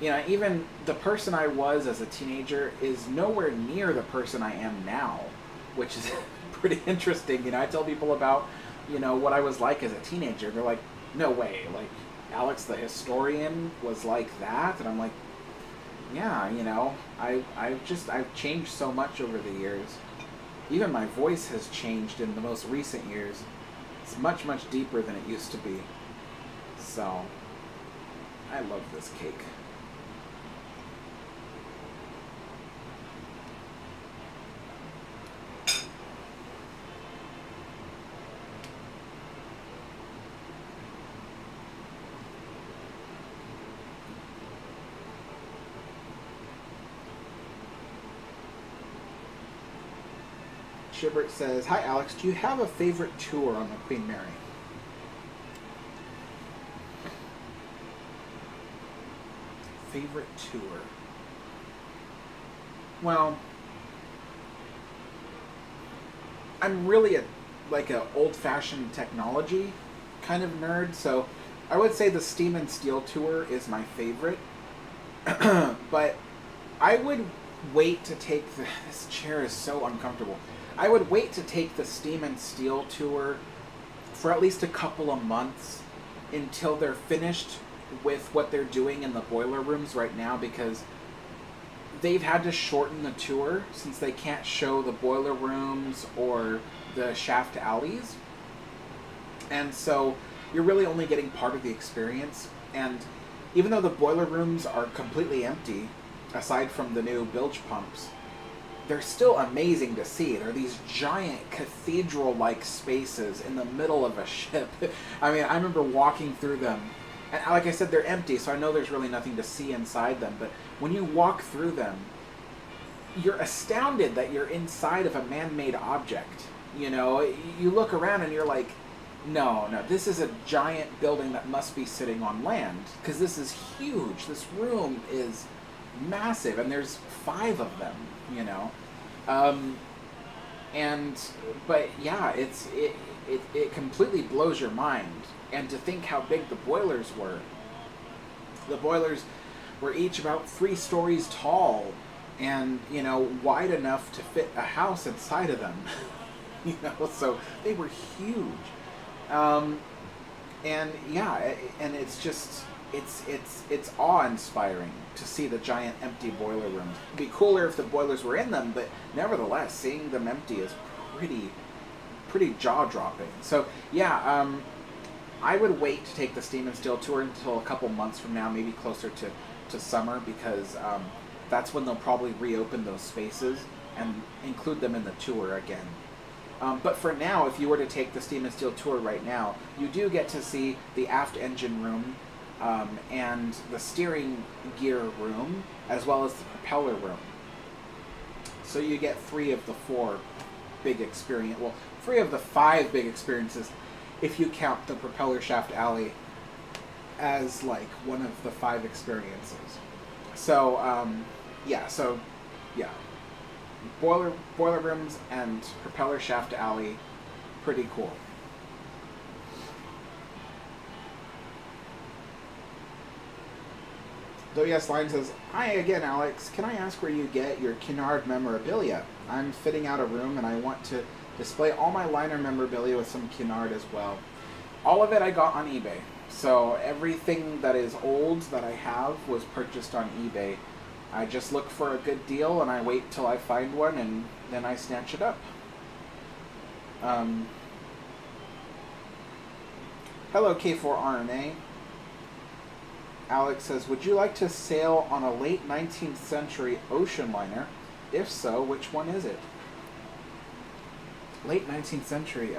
You know, even the person I was as a teenager is nowhere near the person I am now, which is pretty interesting. You know, I tell people about, you know, what I was like as a teenager. They're like, no way, like, Alex the historian was like that? And I'm like, yeah, you know, I've changed so much over the years. Even my voice has changed in the most recent years. It's much, much deeper than it used to be. So, I love this cake. Shibert says, hi Alex, do you have a favorite tour on the Queen Mary? Favorite tour? Well, I'm really a old-fashioned technology kind of nerd, so I would say the Steam and Steel tour is my favorite, but I would wait to take this chair is so uncomfortable. I would wait to take the Steam and Steel tour for at least a couple of months until they're finished with what they're doing in the boiler rooms right now, because they've had to shorten the tour since they can't show the boiler rooms or the shaft alleys. And so you're really only getting part of the experience. And even though the boiler rooms are completely empty, aside from the new bilge pumps, they're still amazing to see. They're these giant cathedral-like spaces in the middle of a ship. I mean, I remember walking through them, and like I said, they're empty, so I know there's really nothing to see inside them, but when you walk through them, you're astounded that you're inside of a man-made object. You know, you look around and you're like, no, this is a giant building that must be sitting on land, because this is huge. This room is massive, and there's 5 of them, you know. But yeah, it completely blows your mind. And to think how big the boilers were. The boilers were each about 3 stories tall, and, you know, wide enough to fit a house inside of them. You know, so they were huge. And yeah, and it's just, it's awe-inspiring to see the giant empty boiler rooms. It'd be cooler if the boilers were in them, but nevertheless, seeing them empty is pretty jaw-dropping. So yeah, I would wait to take the Steam and Steel tour until a couple months from now, maybe closer to summer, because that's when they'll probably reopen those spaces and include them in the tour again. But for now, if you were to take the Steam and Steel tour right now, you do get to see the aft engine room, and the steering gear room, as well as the propeller room. So you get 3 of the 4 big experience. Well, 3 of the 5 big experiences, if you count the propeller shaft alley as like one of the 5 experiences. So yeah, boiler rooms and propeller shaft alley, pretty cool. WS Line says, "Hi again, Alex. Can I ask where you get your Cunard memorabilia? I'm fitting out a room and I want to display all my liner memorabilia with some Cunard as well." All of it I got on eBay. So everything that is old that I have was purchased on eBay. I just look for a good deal and I wait till I find one and then I snatch it up. Hello, K4RNA. Alex says, "Would you like to sail on a late 19th century ocean liner? If so, which one is it?" Late 19th century.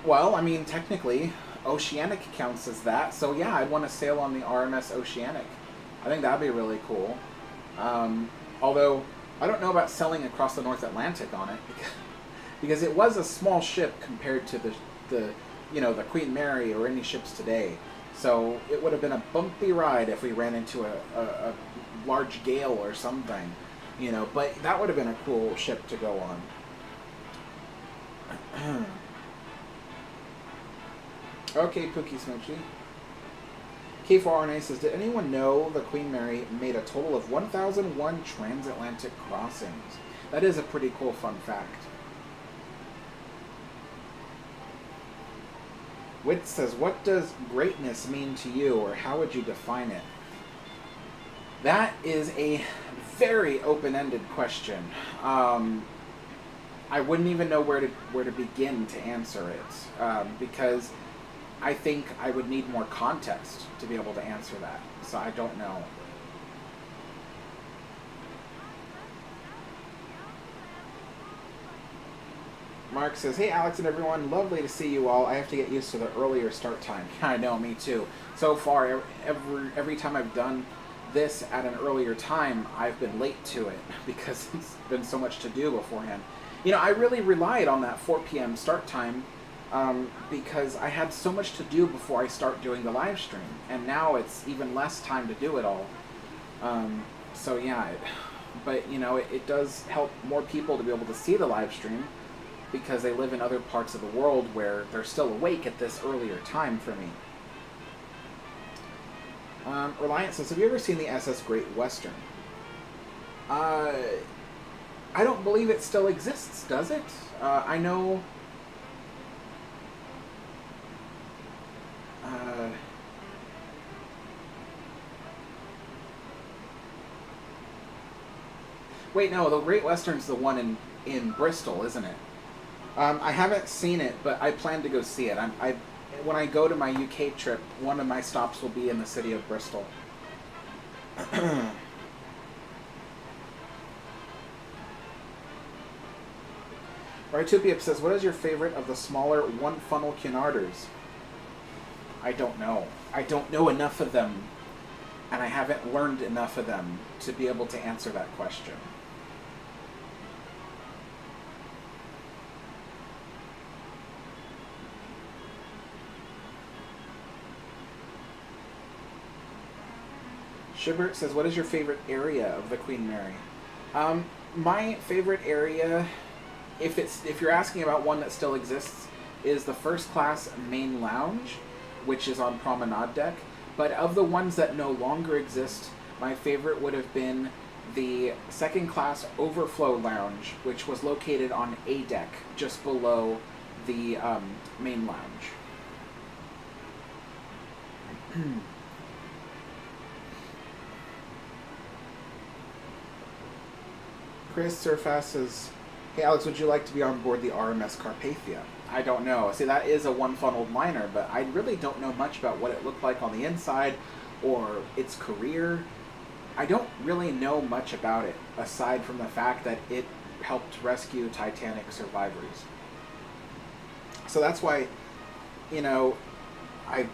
Well, I mean, technically, Oceanic counts as that. So yeah, I'd want to sail on the RMS Oceanic. I think that'd be really cool. Although, I don't know about sailing across the North Atlantic on it, because it was a small ship compared to the Queen Mary or any ships today. So it would have been a bumpy ride if we ran into a large gale or something, you know, but that would have been a cool ship to go on. Okay, Pookie Smoochie. K4RNA says, "Did anyone know the Queen Mary made a total of 1,001 transatlantic crossings?" That is a pretty cool fun fact. Wit says, "What does greatness mean to you, or how would you define it?" That is a very open-ended question. I wouldn't even know where to begin to answer it, because I think I would need more context to be able to answer that. So I don't know. Mark says, "Hey Alex and everyone, lovely to see you all. I have to get used to the earlier start time." I know, me too. So far, every time I've done this at an earlier time, I've been late to it because it's been so much to do beforehand. You know, I really relied on that 4 p.m. start time because I had so much to do before I start doing the live stream, and now it's even less time to do it all. So yeah, but you know, it does help more people to be able to see the live stream, because they live in other parts of the world where they're still awake at this earlier time for me. Reliance says, have you ever seen the SS Great Western? I don't believe it still exists, does it? I know... Wait, no, the Great Western's the one in Bristol, isn't it? I haven't seen it, but I plan to go see it. When I go to my UK trip, one of my stops will be in the city of Bristol. Tbsps says, what is your favorite of the smaller one-funnel Cunarders? I don't know. I don't know enough of them, and I haven't learned enough of them to be able to answer that question. Shibert says, what is your favorite area of the Queen Mary? My favorite area, if you're asking about one that still exists, is the first class main lounge, which is on Promenade deck. But of the ones that no longer exist, my favorite would have been the second class overflow lounge, which was located on A deck, just below the main lounge. Chris Surface says, hey Alex, would you like to be on board the RMS Carpathia? I don't know. See, that is a one-funneled liner, but I really don't know much about what it looked like on the inside or its career. I don't really know much about it, aside from the fact that it helped rescue Titanic survivors. So that's why, you know, I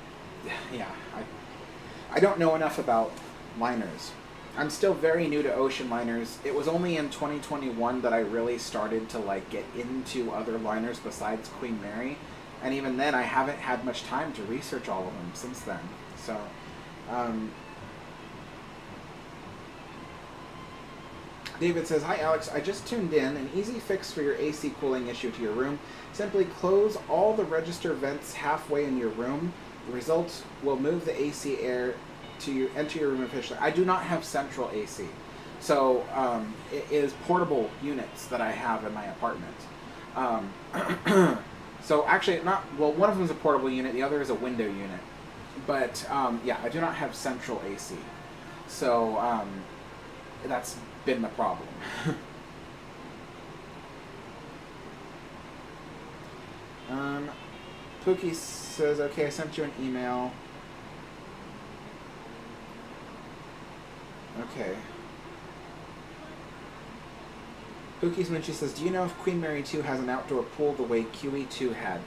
don't know enough about liners. I'm still very new to ocean liners. It was only in 2021 that I really started to like get into other liners besides Queen Mary, and even then I haven't had much time to research all of them since then. So, David says, hi Alex, I just tuned in. An easy fix for your AC cooling issue to your room. Simply close all the register vents halfway in your room. The result will move the AC air to enter your room efficiently. I do not have central AC. So it is portable units that I have in my apartment. So actually, one of them is a portable unit, the other is a window unit. But yeah, I do not have central AC. So that's been the problem. Pookie says, okay, I sent you an email. Okay. Pookie's Minchie says, do you know if Queen Mary 2 has an outdoor pool the way QE2 had?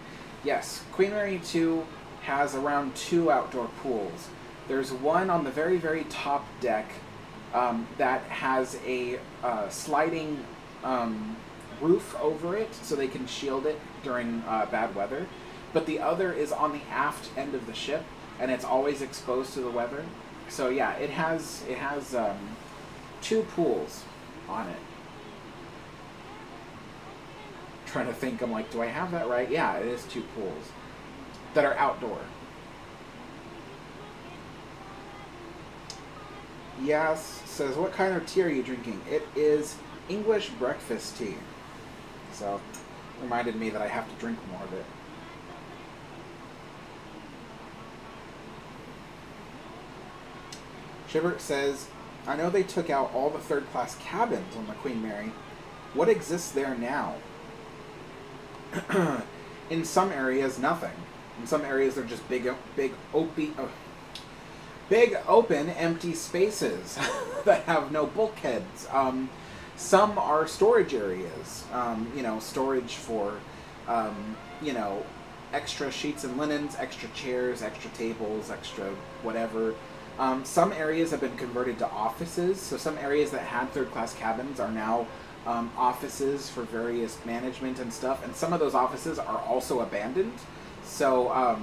Yes, Queen Mary 2 has around 2 outdoor pools. There's one on the very, very top deck that has a sliding roof over it so they can shield it during bad weather. But the other is on the aft end of the ship, and it's always exposed to the weather. So yeah, it has 2 pools on it. Trying to think, I'm like, do I have that right? Yeah, it is 2 pools that are outdoor. Yes says, what kind of tea are you drinking? It is English breakfast tea. So, reminded me that I have to drink more of it. Shibert says, I know they took out all the third-class cabins on the Queen Mary. What exists there now? In some areas, nothing. In some areas, they're just big open, empty spaces that have no bulkheads. Some are storage areas. Storage for, extra sheets and linens, extra chairs, extra tables, extra whatever. Some areas have been converted to offices, so some areas that had third-class cabins are now offices for various management and stuff, and some of those offices are also abandoned. So,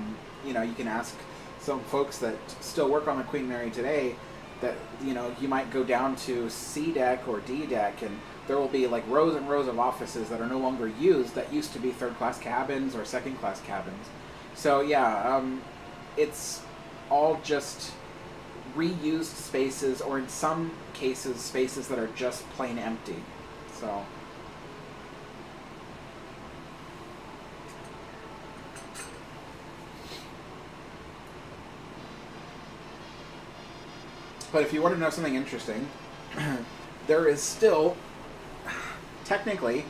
you can ask some folks that still work on the Queen Mary today that, you might go down to C deck or D deck, and there will be like rows and rows of offices that are no longer used that used to be third-class cabins or second-class cabins. So yeah, it's all just reused spaces, or in some cases spaces that are just plain empty. So but if you want to know something interesting, there is still technically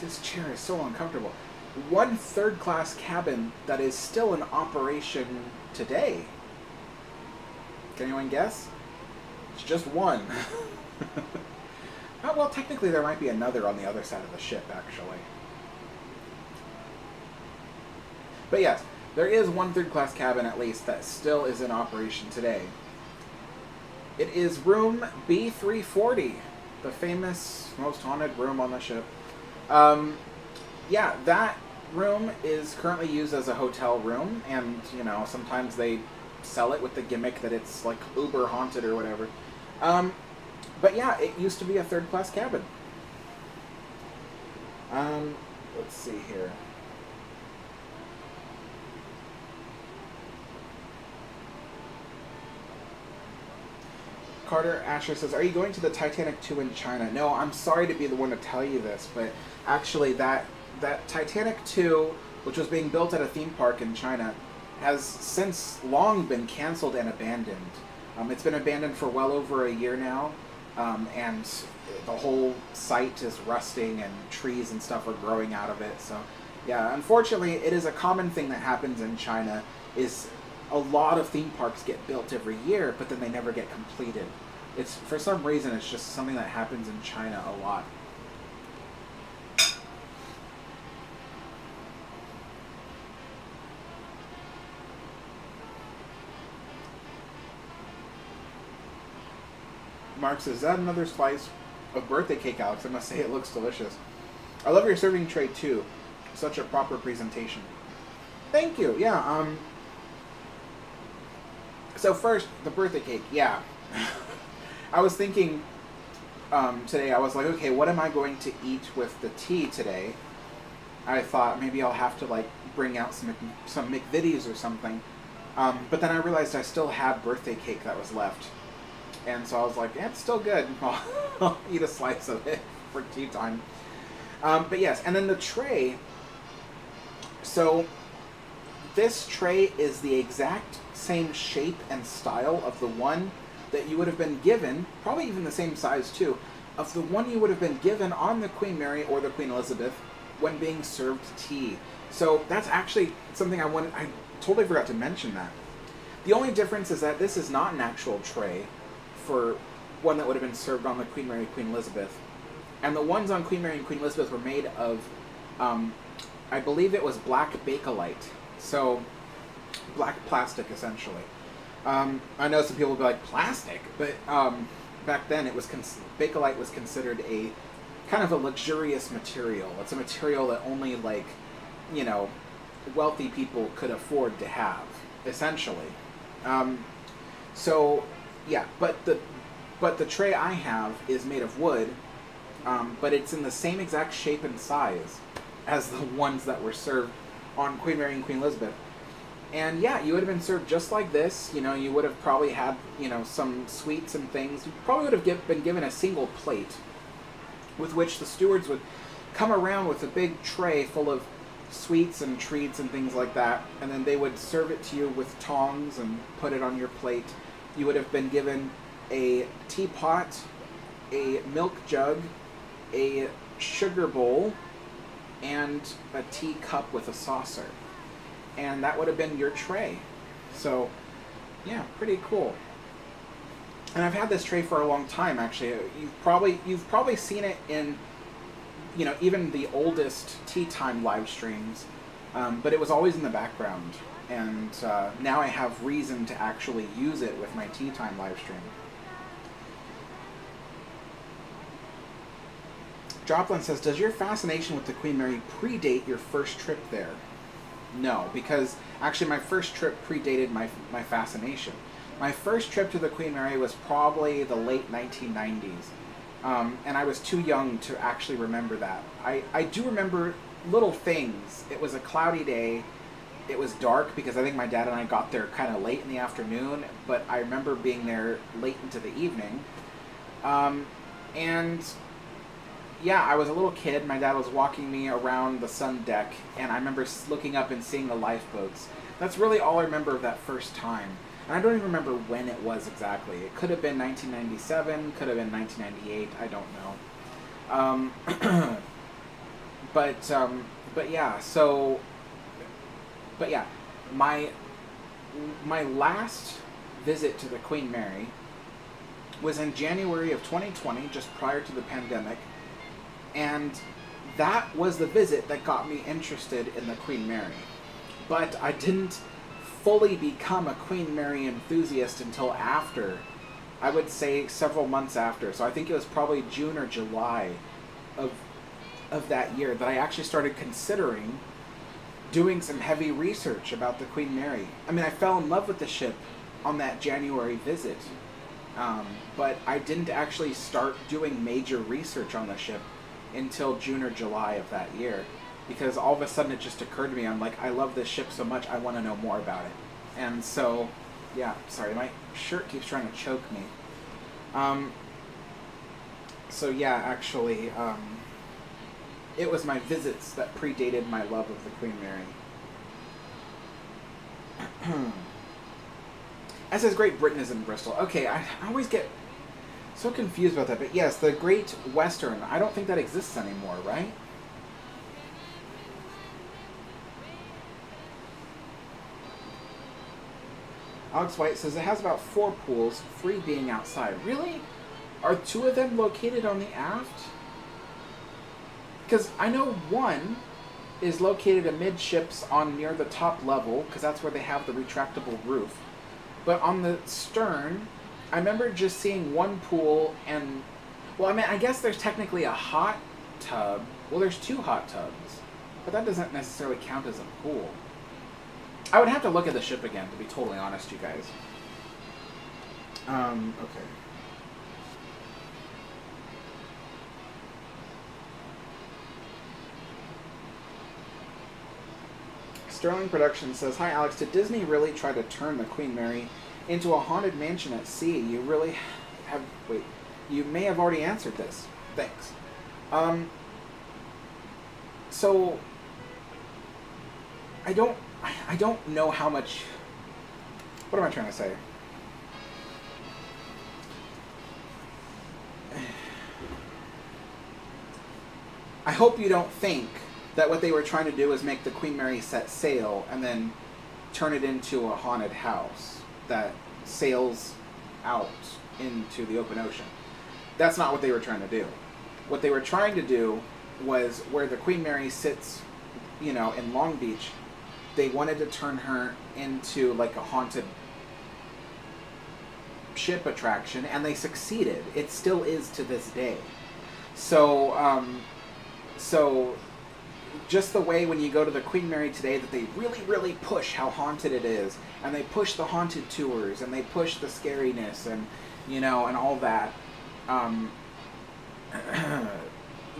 this chair is so uncomfortable, one third-class cabin that is still in operation today. Can anyone guess? It's just one. Oh, well, technically there might be another on the other side of the ship, actually. But yes, there is one third-class cabin at least that still is in operation today. It is room B340, the famous, most haunted room on the ship. Yeah, that room is currently used as a hotel room, and, you know, sometimes they sell it with the gimmick that it's, like, uber haunted or whatever. But yeah, it used to be a third-class cabin. Let's see here. Carter Asher says, are you going to the Titanic 2 in China? No, I'm sorry to be the one to tell you this, but actually that Titanic 2, which was being built at a theme park in China, has since long been canceled and abandoned. It's been abandoned for well over a year now, and the whole site is rusting and trees and stuff are growing out of it. So yeah, unfortunately, it is a common thing that happens in China, is a lot of theme parks get built every year, but then they never get completed. It's, for some reason, it's just something that happens in China a lot. Mark says, is that another slice of birthday cake, Alex? I must say it looks delicious. I love your serving tray, too. Such a proper presentation. Thank you. Yeah, so first, the birthday cake. Yeah. I was thinking today, I was like, okay, what am I going to eat with the tea today? I thought maybe I'll have to, like, bring out some McVitie's or something. But then I realized I still had birthday cake that was left. And so I was like, yeah, it's still good. I'll eat a slice of it for tea time. But yes, and then the tray. So this tray is the exact same shape and style of the one that you would have been given, probably even the same size too, of the one you would have been given on the Queen Mary or the Queen Elizabeth when being served tea. So that's actually something I totally forgot to mention that. The only difference is that this is not an actual tray for one that would have been served on the Queen Mary, Queen Elizabeth. And the ones on Queen Mary and Queen Elizabeth were made of, I believe it was black Bakelite. So, black plastic, essentially. I know some people will be like, plastic? But back then, Bakelite was considered a kind of a luxurious material. It's a material that only, like, you know, wealthy people could afford to have, essentially. So, yeah, but the tray I have is made of wood, but it's in the same exact shape and size as the ones that were served on Queen Mary and Queen Elizabeth. And yeah, you would have been served just like this. You know, you would have probably had, you know, some sweets and things. You probably would have been given a single plate with which the stewards would come around with a big tray full of sweets and treats and things like that, and then they would serve it to you with tongs and put it on your plate. You would have been given a teapot, a milk jug, a sugar bowl, and a teacup with a saucer. And that would have been your tray. So, yeah, pretty cool. And I've had this tray for a long time, actually. You've probably seen it in, you know, even the oldest Tea Time live streams, but it was always in the background. And now I have reason to actually use it with my Tea Time live stream. Joplin says, does your fascination with the Queen Mary predate your first trip there? No, because actually my first trip predated my fascination. My first trip to the Queen Mary was probably the late 1990s. And I was too young to actually remember that. I do remember little things. It was a cloudy day. It was dark because I think my dad and I got there kind of late in the afternoon, but I remember being there late into the evening. And yeah, I was a little kid. My dad was walking me around the sun deck, and I remember looking up and seeing the lifeboats. That's really all I remember of that first time. And I don't even remember when it was exactly. It could have been 1997, could have been 1998, I don't know. But yeah, so... But yeah, my last visit to the Queen Mary was in January of 2020, just prior to the pandemic, and that was the visit that got me interested in the Queen Mary. But I didn't fully become a Queen Mary enthusiast until after, I would say several months after. So I think it was probably June or July of that year that I actually started considering doing some heavy research about the Queen Mary. I mean, I fell in love with the ship on that January visit, but I didn't actually start doing major research on the ship until June or July of that year, because all of a sudden it just occurred to me, I'm like, I love this ship so much, I want to know more about it. And so, yeah, sorry, my shirt keeps trying to choke me. So yeah, actually, it was my visits that predated my love of the Queen Mary. It says Great Britain is in Bristol. Okay, I always get so confused about that. But yes, the Great Western, I don't think that exists anymore, right? Alex White says it has about 4 pools, 3 being outside. Really? Are 2 of them located on the aft? Because I know one is located amidships on near the top level, because that's where they have the retractable roof. But on the stern, I remember just seeing one pool and... Well, I mean, I guess there's technically a hot tub. Well, there's 2 hot tubs. But that doesn't necessarily count as a pool. I would have to look at the ship again, to be totally honest, you guys. Okay. Sterling Productions says, "Hi Alex, did Disney really try to turn the Queen Mary into a haunted mansion at sea? You really have... Wait, you may have already answered this. Thanks." So... I don't know how much... What am I trying to say? I hope you don't think that what they were trying to do is make the Queen Mary set sail and then turn it into a haunted house that sails out into the open ocean. That's not what they were trying to do. What they were trying to do was where the Queen Mary sits, you know, in Long Beach, they wanted to turn her into like a haunted ship attraction, and they succeeded. It still is to this day. So, just the way when you go to the Queen Mary today that they really, really push how haunted it is, and they push the haunted tours, and they push the scariness, and, you know, and all that,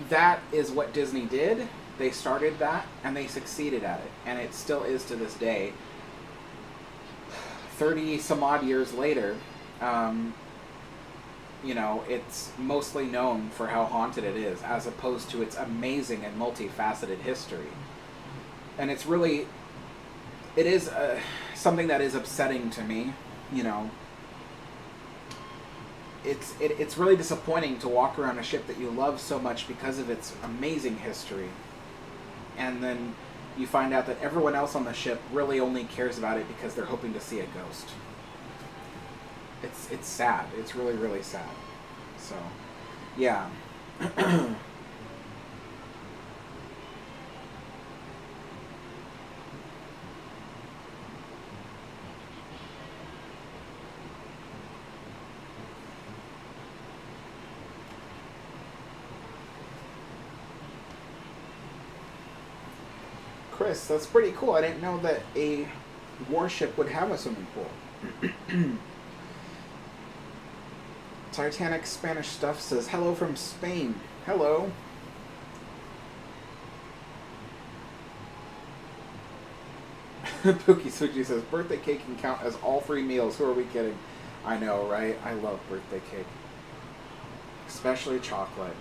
that is what Disney did. They started that, and they succeeded at it, and it still is to this day. 30 some odd years later, you know, it's mostly known for how haunted it is, as opposed to its amazing and multifaceted history. And it's really, it is something that is upsetting to me, you know. It's really disappointing to walk around a ship that you love so much because of its amazing history, and then you find out that everyone else on the ship really only cares about it because they're hoping to see a ghost. It's sad. It's really, really sad. So, yeah. Chris, that's pretty cool. I didn't know that a warship would have a swimming pool. Titanic Spanish Stuff says, hello from Spain. Hello. Pookie Suji says, birthday cake can count as all 3 meals. Who are we kidding? I know, right? I love birthday cake. Especially chocolate.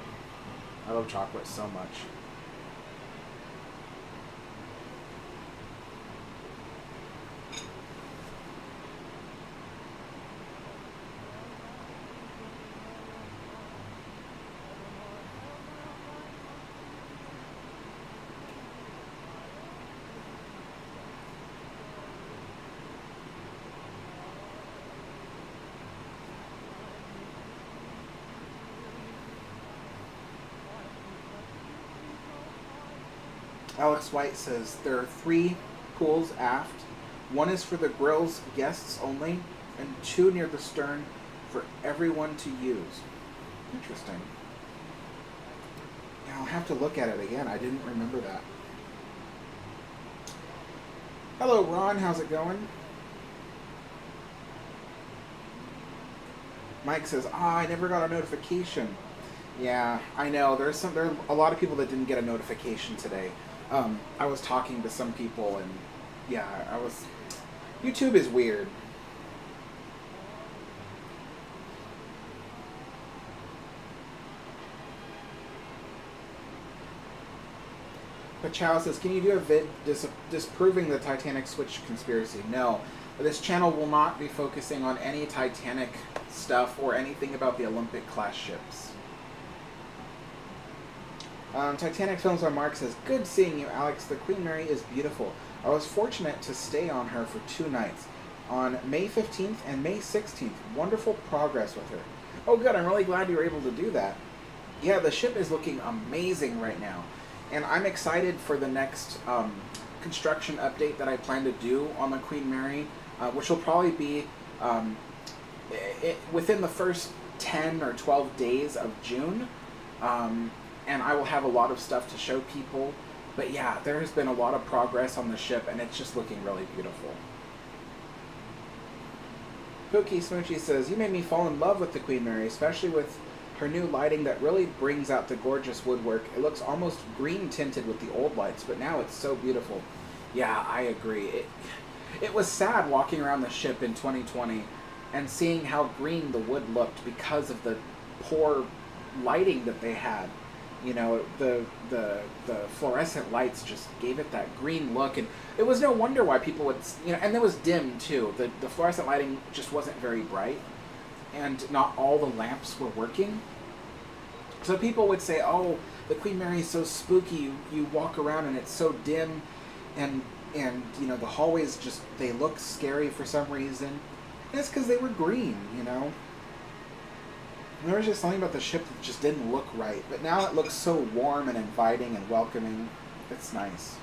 I love chocolate so much. Alex White says there are 3 pools aft. 1 is for the grill's guests only, and 2 near the stern for everyone to use. Interesting. Yeah, I'll have to look at it again. I didn't remember that. Hello, Ron. How's it going? Mike says, I never got a notification. Yeah, I know. There are a lot of people that didn't get a notification today. I was talking to some people, and yeah, YouTube is weird. Pachow says, can you do a vid disproving the Titanic switch conspiracy? No. This channel will not be focusing on any Titanic stuff or anything about the Olympic class ships. Titanic Films by Mark says, good seeing you, Alex. The Queen Mary is beautiful. I was fortunate to stay on her for 2 nights, on May 15th and May 16th. Wonderful progress with her. Oh, good. I'm really glad you were able to do that. Yeah, the ship is looking amazing right now. And I'm excited for the next construction update that I plan to do on the Queen Mary, which will probably be within the first 10 or 12 days of June. And I will have a lot of stuff to show people. But yeah, there has been a lot of progress on the ship, and it's just looking really beautiful. Pookie Smoochy says, you made me fall in love with the Queen Mary, especially with her new lighting that really brings out the gorgeous woodwork. It looks almost green tinted with the old lights, but now it's so beautiful. Yeah, I agree. It was sad walking around the ship in 2020 and seeing how green the wood looked because of the poor lighting that they had. You know, the fluorescent lights just gave it that green look, and it was no wonder why people would, you know, and it was dim too. The fluorescent lighting just wasn't very bright, and not all the lamps were working. So people would say, oh, the Queen Mary is so spooky, you walk around and it's so dim, and you know, the hallways just, they look scary for some reason. And it's because they were green, you know. And there was just something about the ship that just didn't look right. But now it looks so warm and inviting and welcoming. It's nice.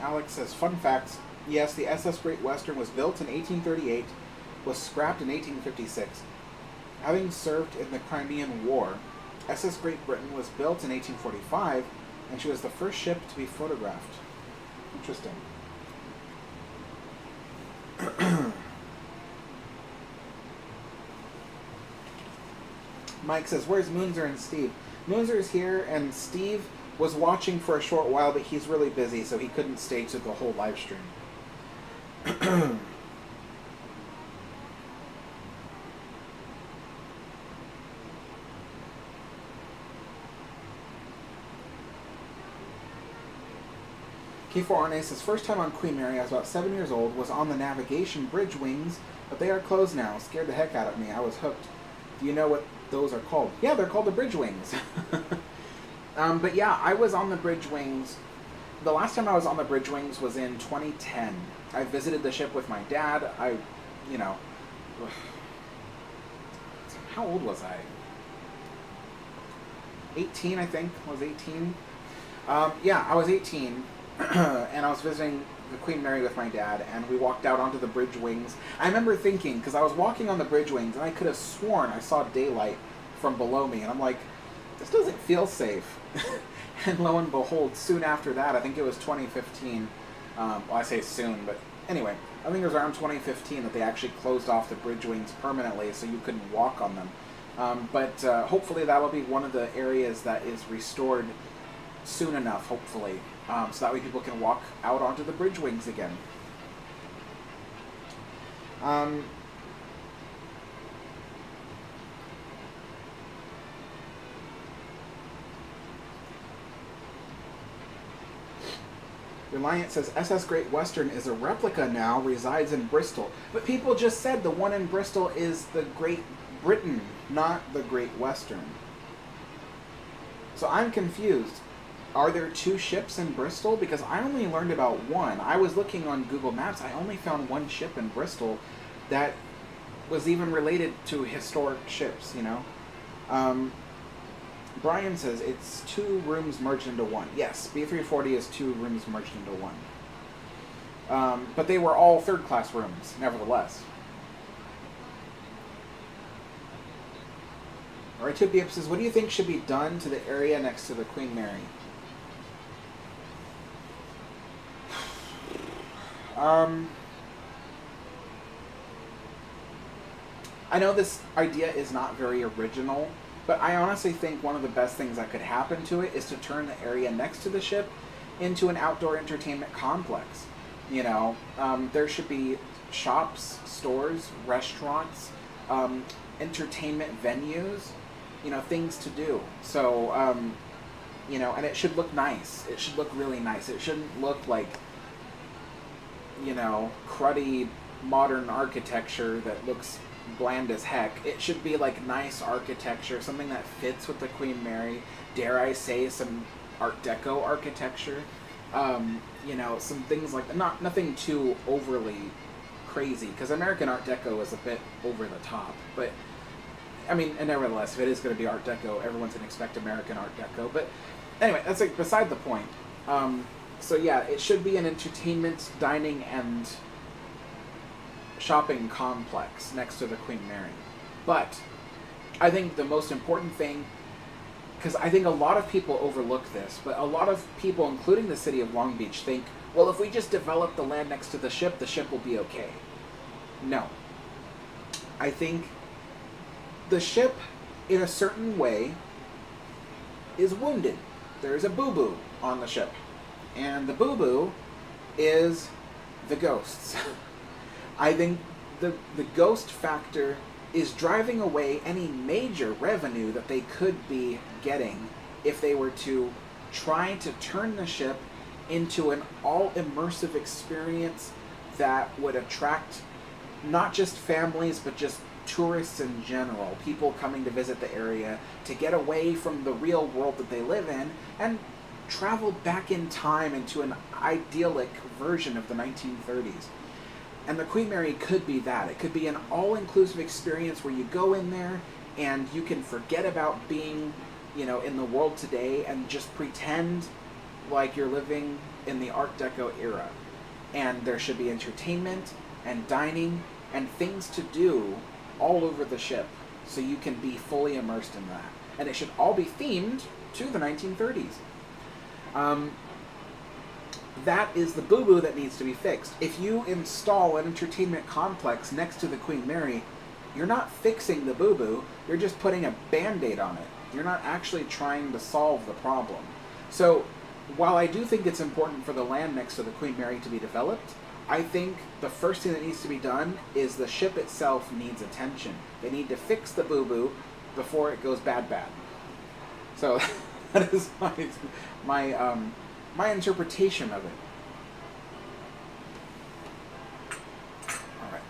Alex says, fun facts. Yes, the SS Great Western was built in 1838, was scrapped in 1856. Having served in the Crimean War, SS Great Britain was built in 1845, and she was the first ship to be photographed. Interesting. Mike says, where's Moonzer and Steve? Moonzer is here, and Steve was watching for a short while, but he's really busy, so he couldn't stay to the whole live stream. K4 Arne says, first time on Queen Mary, I was about 7 years old, was on the navigation bridge wings, but they are closed now. Scared the heck out of me. I was hooked. Do you know what those are called? Yeah, they're called the bridge wings. But yeah, I was on the bridge wings. The last time I was on the bridge wings was in 2010. I visited the ship with my dad. You know, how old was I? 18, I think. I was 18. Yeah, I was 18. and I was visiting the Queen Mary with my dad, and we walked out onto the bridge wings. I remember thinking, because I was walking on the bridge wings, and I could have sworn I saw daylight from below me, and I'm like, this doesn't feel safe. And lo and behold, soon after that, I think it was 2015, well, I say soon, but anyway, I think it was around 2015 that they actually closed off the bridge wings permanently so you couldn't walk on them. But hopefully that'll be one of the areas that is restored soon enough, hopefully, so that way people can walk out onto the bridge wings again. Reliant says, SS Great Western is a replica now, resides in Bristol. But people just said the one in Bristol is the Great Britain, not the Great Western. So I'm confused. Are there two ships in Bristol? Because I only learned about one. I was looking on Google Maps. I only found one ship in Bristol that was even related to historic ships, you know? Brian says it's 2 rooms merged into one. Yes, B340 is 2 rooms merged into one. But they were all third-class rooms, nevertheless. Alright, Tbsps says, what do you think should be done to the area next to the Queen Mary? I know this idea is not very original, but I honestly think one of the best things that could happen to it is to turn the area next to the ship into an outdoor entertainment complex. You know, there should be shops, stores, restaurants, entertainment venues, you know, things to do. So, you know, and it should look nice. It should look really nice. It shouldn't look like, you know, cruddy modern architecture that looks bland as heck. It should be like nice architecture, something that fits with the Queen Mary. Dare I say some Art Deco architecture? You know, some things like that. Nothing too overly crazy, because American Art Deco is a bit over the top. But I mean, and nevertheless, if it is going to be Art Deco, everyone's going to expect American Art Deco. But anyway, that's like beside the point. So yeah, it should be an entertainment, dining, and shopping complex next to the Queen Mary. But I think the most important thing, because I think a lot of people overlook this, but a lot of people, including the city of Long Beach, think, well, if we just develop the land next to the ship will be okay. No. I think the ship, in a certain way, is wounded. There's a boo-boo on the ship. And the boo-boo is the ghosts. I think the ghost factor is driving away any major revenue that they could be getting if they were to try to turn the ship into an all-immersive experience that would attract not just families, but just tourists in general, people coming to visit the area to get away from the real world that they live in and travel back in time into an idyllic version of the 1930s. And the Queen Mary could be that. It could be an all-inclusive experience where you go in there and you can forget about being, you know, in the world today and just pretend like you're living in the Art Deco era. And there should be entertainment and dining and things to do all over the ship so you can be fully immersed in that. And it should all be themed to the 1930s. That is the boo-boo that needs to be fixed. If you install an entertainment complex next to the Queen Mary, you're not fixing the boo-boo, you're just putting a band-aid on it. You're not actually trying to solve the problem. So, while I do think it's important for the land next to the Queen Mary to be developed, I think the first thing that needs to be done is the ship itself needs attention. They need to fix the boo-boo before it goes bad. So, that is my interpretation of it. Alright.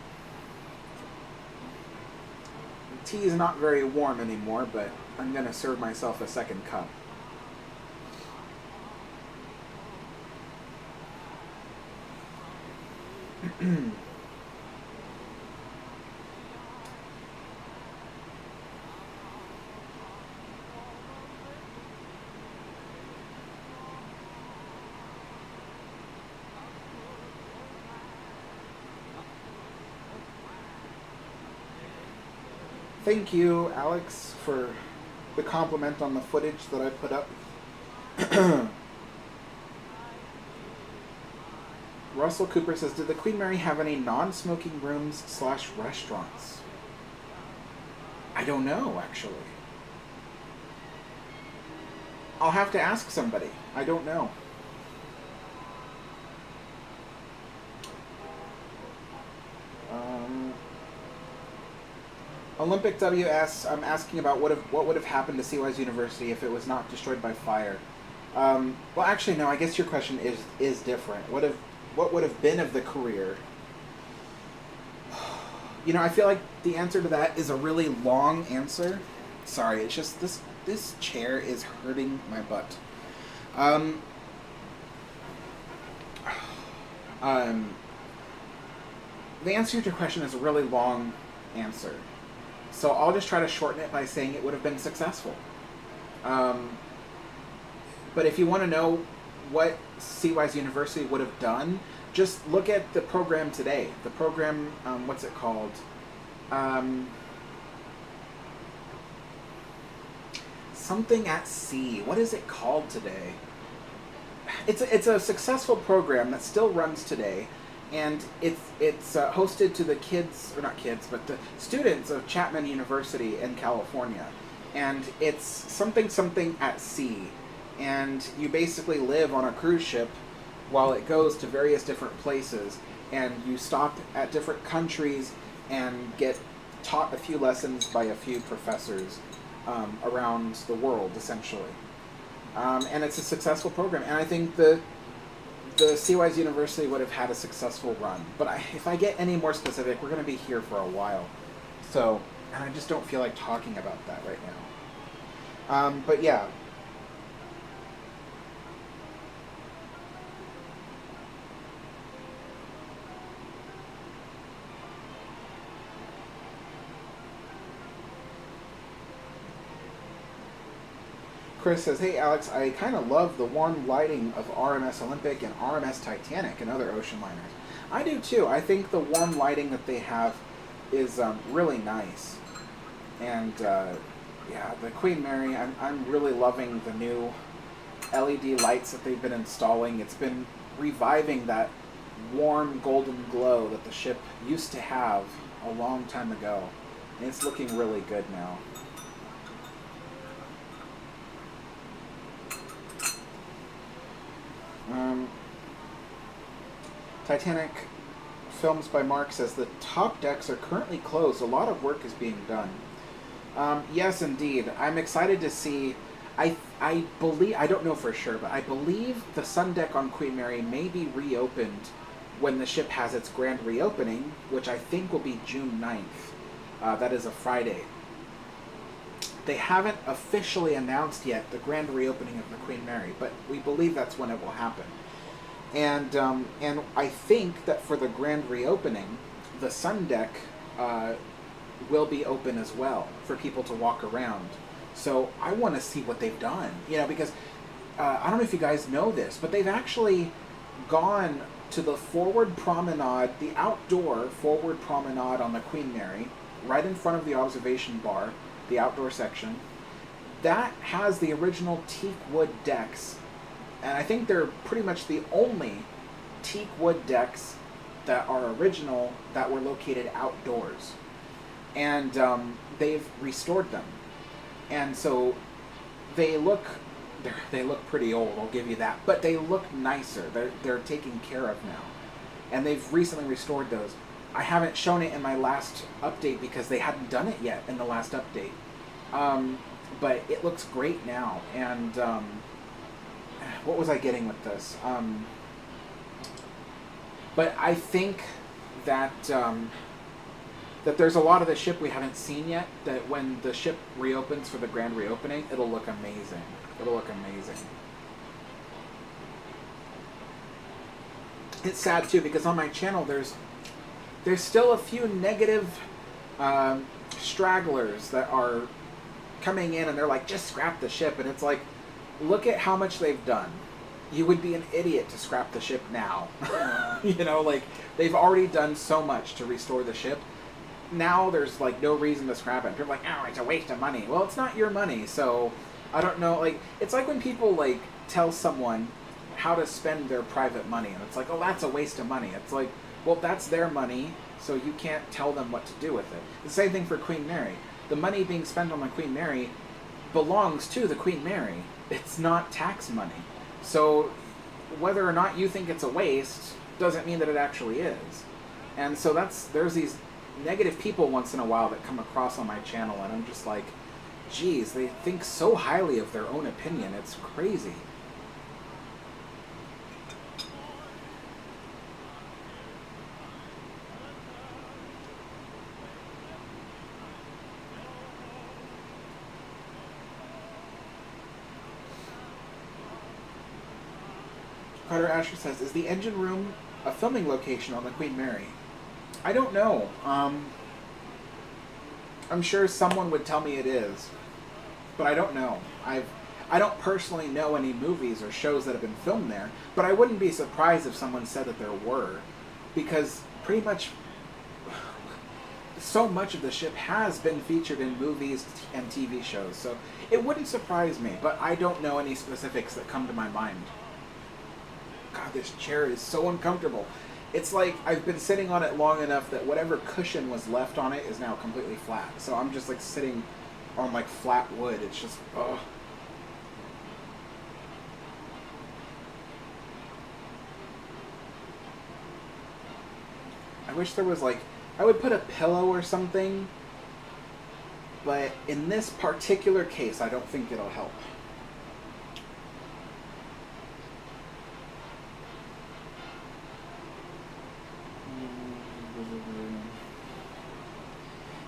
The tea is not very warm anymore, but I'm going to serve myself a second cup. Thank you, Alex, for the compliment on the footage that I put up. Russell Cooper says, did the Queen Mary have any non-smoking rooms / restaurants? I don't know, actually. I'll have to ask somebody. I don't know. Olympic WS, I'm asking about what would have happened to Seawise University if it was not destroyed by fire. Well, actually, no. I guess your question is different. What would have been of the career? You know, I feel like the answer to that is a really long answer. Sorry, it's just this chair is hurting my butt. The answer to your question is a really long answer. So I'll just try to shorten it by saying it would have been successful. But if you want to know what Seawise University would have done, just look at the program today. The program, what's it called? Something at sea. What is it called today? It's a successful program that still runs today, and it's hosted to the kids, or not kids, but the students of Chapman University in California, and it's something at sea, and you basically live on a cruise ship while it goes to various different places, and you stop at different countries and get taught a few lessons by a few professors around the world, essentially. And it's a successful program, and I think the Seawise University would have had a successful run. But if I get any more specific, we're going to be here for a while. So, and I just don't feel like talking about that right now. But yeah. Chris says, hey Alex, I kind of love the warm lighting of RMS Olympic and RMS Titanic and other ocean liners. I do too. I think the warm lighting that they have is really nice. And yeah, the Queen Mary, I'm really loving the new LED lights that they've been installing. It's been reviving that warm golden glow that the ship used to have a long time ago. And it's looking really good now. Titanic Films by Mark says the top decks are currently closed. A lot of work is being done. Yes, indeed. I'm excited to see. I believe, I don't know for sure, but I believe the sun deck on Queen Mary may be reopened when the ship has its grand reopening, which I think will be June 9th. That is a Friday. They haven't officially announced yet the grand reopening of the Queen Mary, but we believe that's when it will happen. And I think that for the grand reopening, the sun deck will be open as well for people to walk around. So I want to see what they've done, you know, because I don't know if you guys know this, but they've actually gone to the forward promenade, the outdoor forward promenade on the Queen Mary, right in front of the observation bar, the outdoor section. That has the original teak wood decks. And I think they're pretty much the only teak wood decks that are original that were located outdoors. And they've restored them. And so they look pretty old, I'll give you that. But they look nicer. They're taken care of now. And they've recently restored those. I haven't shown it in my last update because they hadn't done it yet in the last update. But it looks great now. And what was I getting with this? But I think that that there's a lot of the ship we haven't seen yet, that when the ship reopens for the grand reopening, it'll look amazing. It'll look amazing. It's sad too, because on my channel there's still a few negative stragglers that are coming in and they're like, just scrap the ship. And it's like, look at how much they've done. You would be an idiot to scrap the ship now. You know, like, they've already done so much to restore the ship. now there's like no reason to scrap it. People are like, oh, it's a waste of money. Well, it's not your money, so I don't know. Like, it's like when people like tell someone how to spend their private money, and it's like, oh, that's a waste of money. It's like, well, that's their money, so you can't tell them what to do with it. The same thing for Queen Mary. The money being spent on the Queen Mary belongs to the Queen Mary. It's not tax money. So whether or not you think it's a waste doesn't mean that it actually is. And so there's these negative people once in a while that come across on my channel, and I'm just like, geez, they think so highly of their own opinion. It's crazy. Carter Asher says, is the engine room a filming location on the Queen Mary? I don't know. I'm sure someone would tell me it is, but I don't know. I don't personally know any movies or shows that have been filmed there, but I wouldn't be surprised if someone said that there were, because pretty much so much of the ship has been featured in movies and TV shows, so it wouldn't surprise me, but I don't know any specifics that come to my mind. God, this chair is so uncomfortable. It's like I've been sitting on it long enough that whatever cushion was left on it is now completely flat. So I'm just like sitting on like flat wood. It's just, ugh. I wish there was like, I would put a pillow or something, but in this particular case, I don't think it'll help.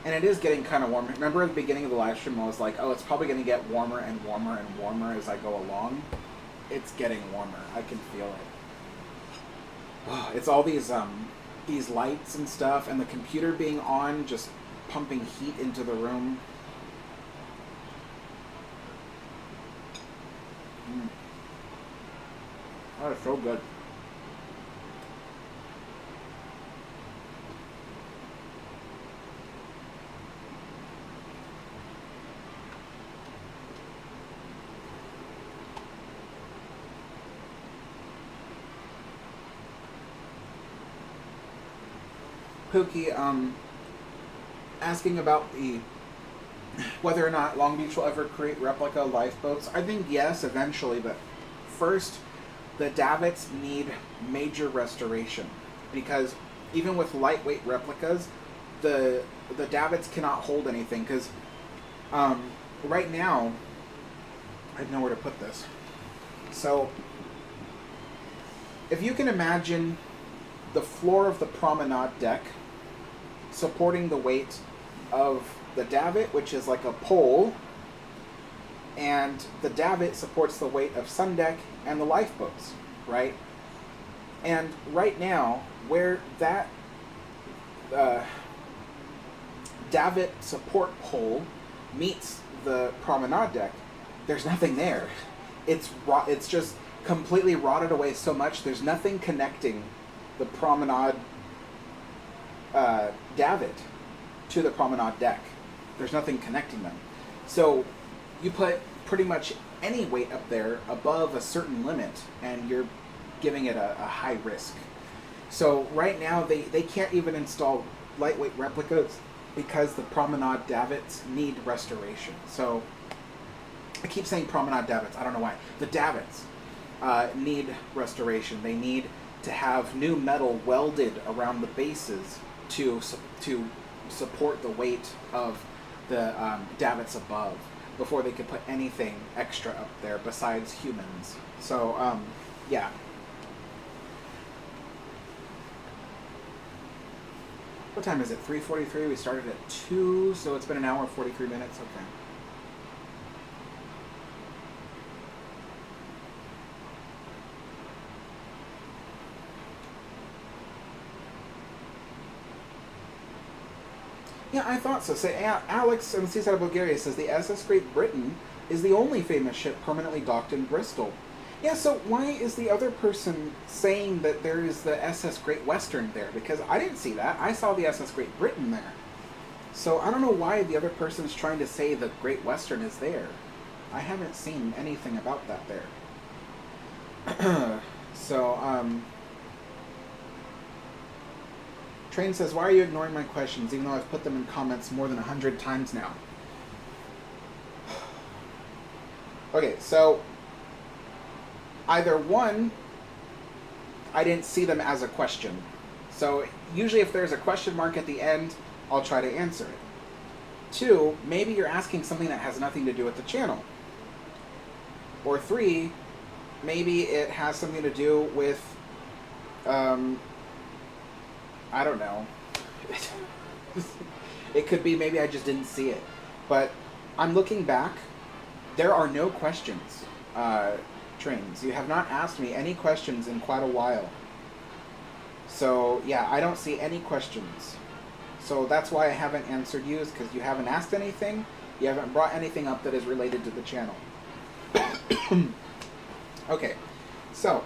And it is getting kind of warm. Remember at the beginning of the live stream, I was like, oh, it's probably going to get warmer and warmer and warmer as I go along. It's getting warmer. I can feel it. Oh, it's all these lights and stuff, and the computer being on, just pumping heat into the room. Oh, it's so good. Pookie, asking about whether or not Long Beach will ever create replica lifeboats. I think yes, eventually, but first, the davits need major restoration, because even with lightweight replicas, the davits cannot hold anything, because right now, I have nowhere to put this. So, if you can imagine the floor of the promenade deck supporting the weight of the davit, which is like a pole, and the davit supports the weight of sun deck and the lifeboats, right? And right now, where that davit support pole meets the promenade deck, there's nothing there. It's just completely rotted away so much. There's nothing connecting the promenade davit to the promenade deck. There's nothing connecting them. So you put pretty much any weight up there above a certain limit, and you're giving it a high risk. So right now they can't even install lightweight replicas because the promenade davits need restoration. So I keep saying promenade davits, I don't know why. The davits need restoration. They need to have new metal welded around the bases to support the weight of the davits above before they could put anything extra up there besides humans. So, yeah. What time is it? 3:43. We started at 2, so it's been an hour 43 minutes. Okay. Yeah, I thought so. Say, Alex on the seaside of Bulgaria says the SS Great Britain is the only famous ship permanently docked in Bristol. Yeah, so why is the other person saying that there is the SS Great Western there? Because I didn't see that. I saw the SS Great Britain there. So I don't know why the other person's trying to say the Great Western is there. I haven't seen anything about that there. So, Train says, why are you ignoring my questions even though I've put them in comments more than 100 times now? Okay, so either one, I didn't see them as a question. So usually if there's a question mark at the end, I'll try to answer it. Two, maybe you're asking something that has nothing to do with the channel. Or three, maybe it has something to do with, I don't know. It could be maybe I just didn't see it. But I'm looking back. There are no questions, Trains. You have not asked me any questions in quite a while. So, yeah, I don't see any questions. So that's why I haven't answered you, is because you haven't asked anything. You haven't brought anything up that is related to the channel. Okay, so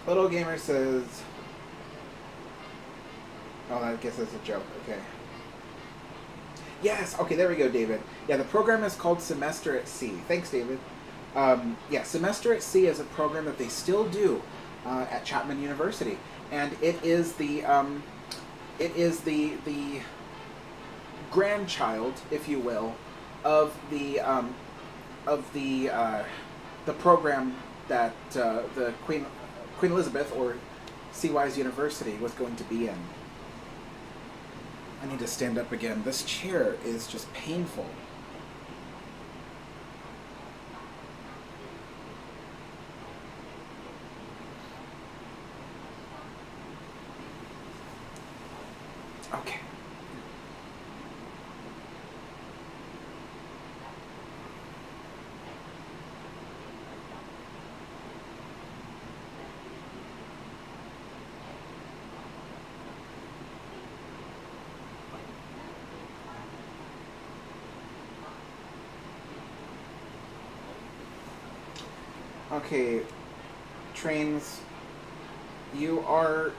Little Gamer says, oh, I guess that's a joke. Okay. Yes, okay, there we go, David. Yeah, the program is called Semester at Sea. Thanks, David. Yeah, Semester at Sea is a program that they still do at Chapman University, and it is the grandchild, if you will, of the program that the Queen Elizabeth or Seawise University was going to be in. I need to stand up again. This chair is just painful. Okay. Okay, Trains, you are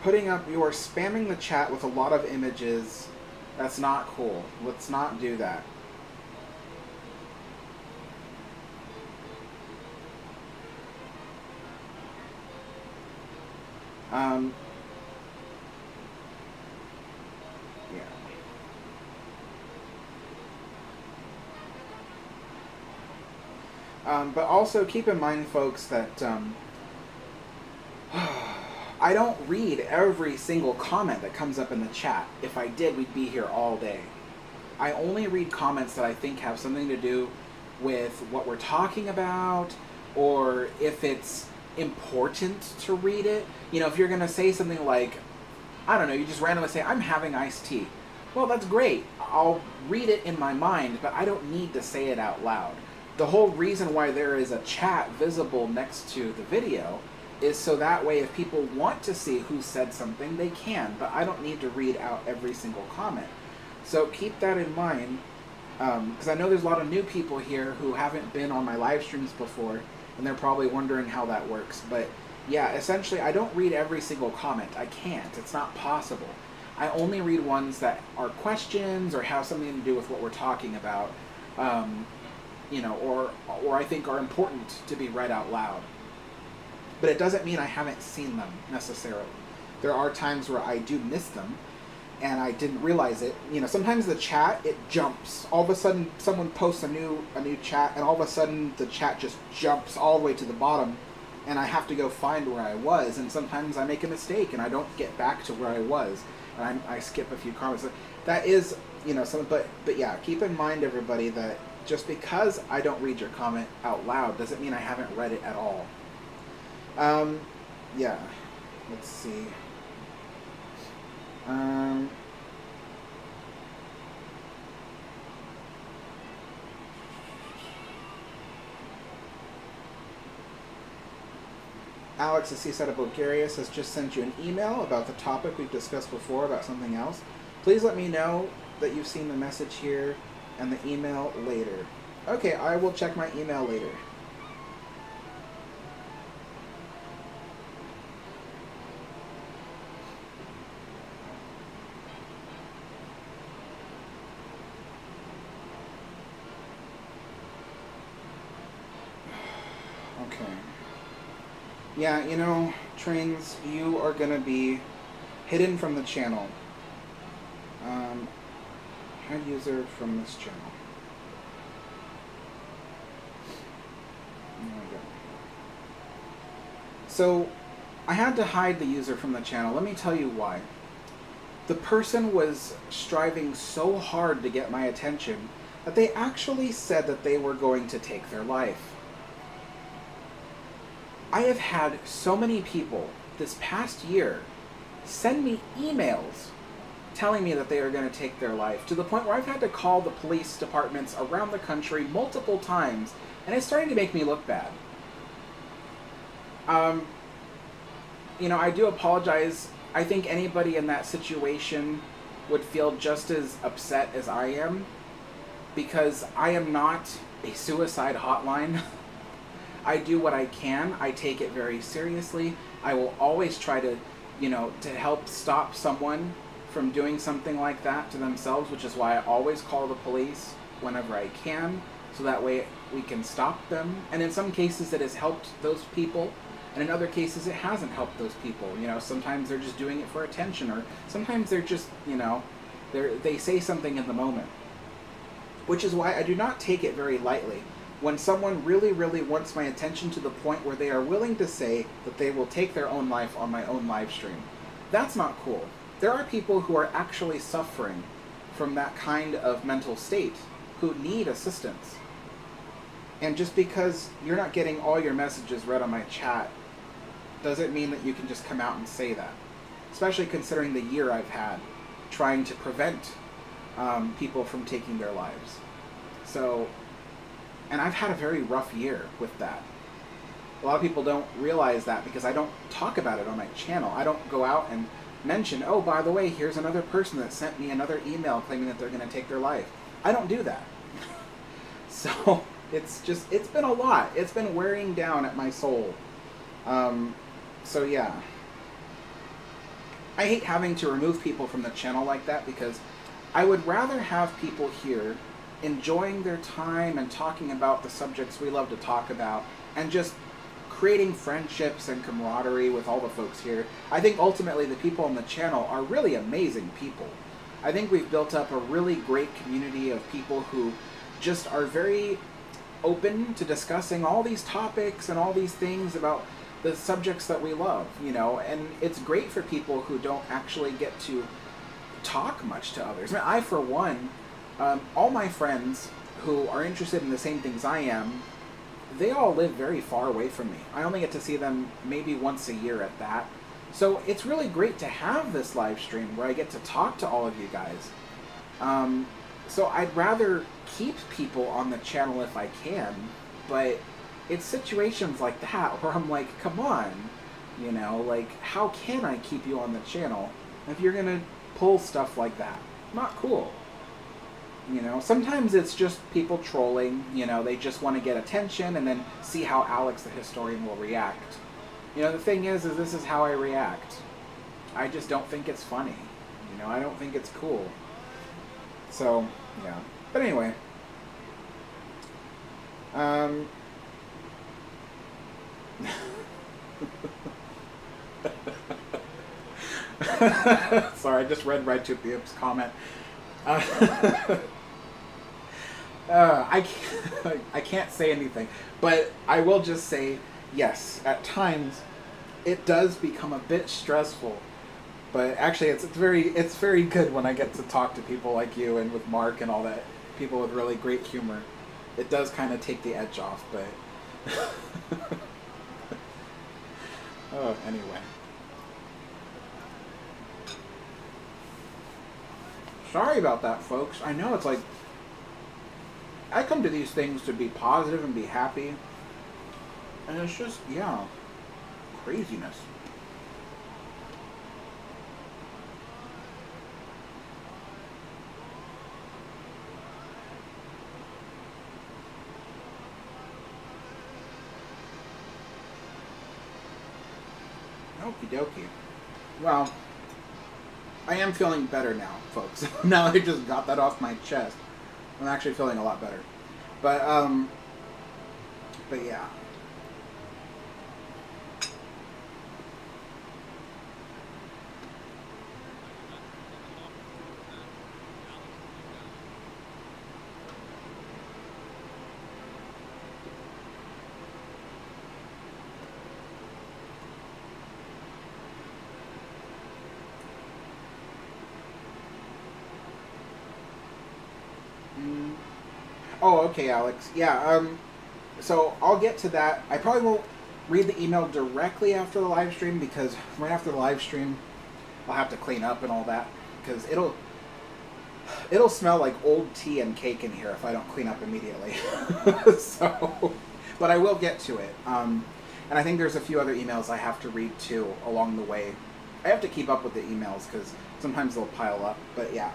spamming the chat with a lot of images. That's not cool. Let's not do that. Yeah. But also keep in mind, folks, that I don't read every single comment that comes up in the chat. If I did, we'd be here all day. I only read comments that I think have something to do with what we're talking about, or if it's important to read it. You know, if you're going to say something like, I don't know, you just randomly say, I'm having iced tea. Well, that's great. I'll read it in my mind, but I don't need to say it out loud. The whole reason why there is a chat visible next to the video is so that way if people want to see who said something, they can, but I don't need to read out every single comment. So keep that in mind, because I know there's a lot of new people here who haven't been on my live streams before, and they're probably wondering how that works. But yeah, essentially I don't read every single comment. I can't. It's not possible. I only read ones that are questions or have something to do with what we're talking about, you know, or I think are important to be read out loud. But it doesn't mean I haven't seen them necessarily. There are times where I do miss them, and I didn't realize it. You know, sometimes the chat, it jumps. All of a sudden, someone posts a new chat, and all of a sudden the chat just jumps all the way to the bottom, and I have to go find where I was. And sometimes I make a mistake, and I don't get back to where I was, and I skip a few comments. That is, you know, something. But yeah, keep in mind, everybody, that just because I don't read your comment out loud doesn't mean I haven't read it at all. Yeah, let's see. Alex, the Seaside of Bulgaria, has just sent you an email about the topic we've discussed before about something else. Please let me know that you've seen the message here and the email later. Okay, I will check my email later. Okay. Yeah, you know, trains, you are gonna be hidden from the channel. Hide user from this channel. There we go. So, I had to hide the user from the channel. Let me tell you why. The person was striving so hard to get my attention that they actually said that they were going to take their life. I have had so many people this past year send me emails telling me that they are going to take their life, to the point where I've had to call the police departments around the country multiple times, and it's starting to make me look bad. You know, I do apologize. I think anybody in that situation would feel just as upset as I am, because I am not a suicide hotline. I do what I can. I take it very seriously. I will always try to, you know, to help stop someone from doing something like that to themselves, which is why I always call the police whenever I can, so that way we can stop them. And in some cases it has helped those people, and in other cases it hasn't helped those people. You know, sometimes they're just doing it for attention, or sometimes they're just, you know, they say something in the moment. Which is why I do not take it very lightly when someone really, really wants my attention to the point where they are willing to say that they will take their own life on my own live stream. That's not cool. There are people who are actually suffering from that kind of mental state, who need assistance. And just because you're not getting all your messages read on my chat doesn't mean that you can just come out and say that. Especially considering the year I've had trying to prevent people from taking their lives. So, and I've had a very rough year with that. A lot of people don't realize that because I don't talk about it on my channel. I don't go out and mention, oh, by the way, here's another person that sent me another email claiming that they're going to take their life. I don't do that. So it's been a lot. It's been wearing down at my soul. So yeah. I hate having to remove people from the channel like that, because I would rather have people here enjoying their time and talking about the subjects we love to talk about, and just creating friendships and camaraderie with all the folks here. I think ultimately the people on the channel are really amazing people. I think we've built up a really great community of people who just are very open to discussing all these topics and all these things about the subjects that we love, you know, and it's great for people who don't actually get to talk much to others. I mean, I, for one, all my friends who are interested in the same things I am, they all live very far away from me. I only get to see them maybe once a year at that. So it's really great to have this live stream where I get to talk to all of you guys. So I'd rather keep people on the channel if I can, but it's situations like that where I'm like, come on, you know, like, how can I keep you on the channel if you're gonna pull stuff like that? Not cool. You know, sometimes it's just people trolling, you know, they just want to get attention and then see how Alex the historian will react. You know, the thing is this is how I react. I just don't think it's funny. You know, I don't think it's cool. So, yeah. But anyway. Sorry, I just read right to Bib's comment. I can't say anything, but I will just say, yes, at times it does become a bit stressful, but actually it's very good when I get to talk to people like you and with Mark and all that, people with really great humor. It does kind of take the edge off, but oh, anyway. Sorry about that, folks. I know it's like, I come to these things to be positive and be happy, and it's just, yeah, craziness. Okie dokie. Well, I am feeling better now, folks. Now I just got that off my chest. I'm actually feeling a lot better. But yeah. Oh, okay, Alex. Yeah. So I'll get to that. I probably won't read the email directly after the live stream because right after the live stream, I'll have to clean up and all that because it'll smell like old tea and cake in here if I don't clean up immediately. So, but I will get to it. And I think there's a few other emails I have to read too along the way. I have to keep up with the emails because sometimes they'll pile up. But yeah.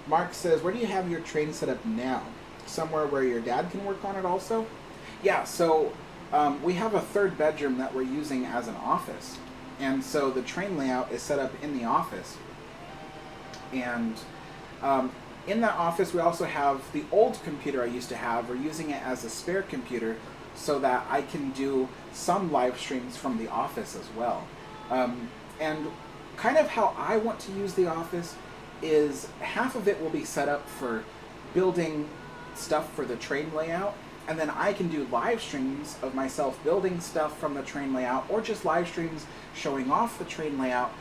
Mark says, where do you have your train set up now? Somewhere where your dad can work on it also? Yeah, so we have a third bedroom that we're using as an office. And so the train layout is set up in the office. And in that office, we also have the old computer I used to have. We're using it as a spare computer so that I can do some live streams from the office as well. And kind of how I want to use the office is half of it will be set up for building stuff for the train layout, and then I can do live streams of myself building stuff from the train layout, or just live streams showing off the train layout,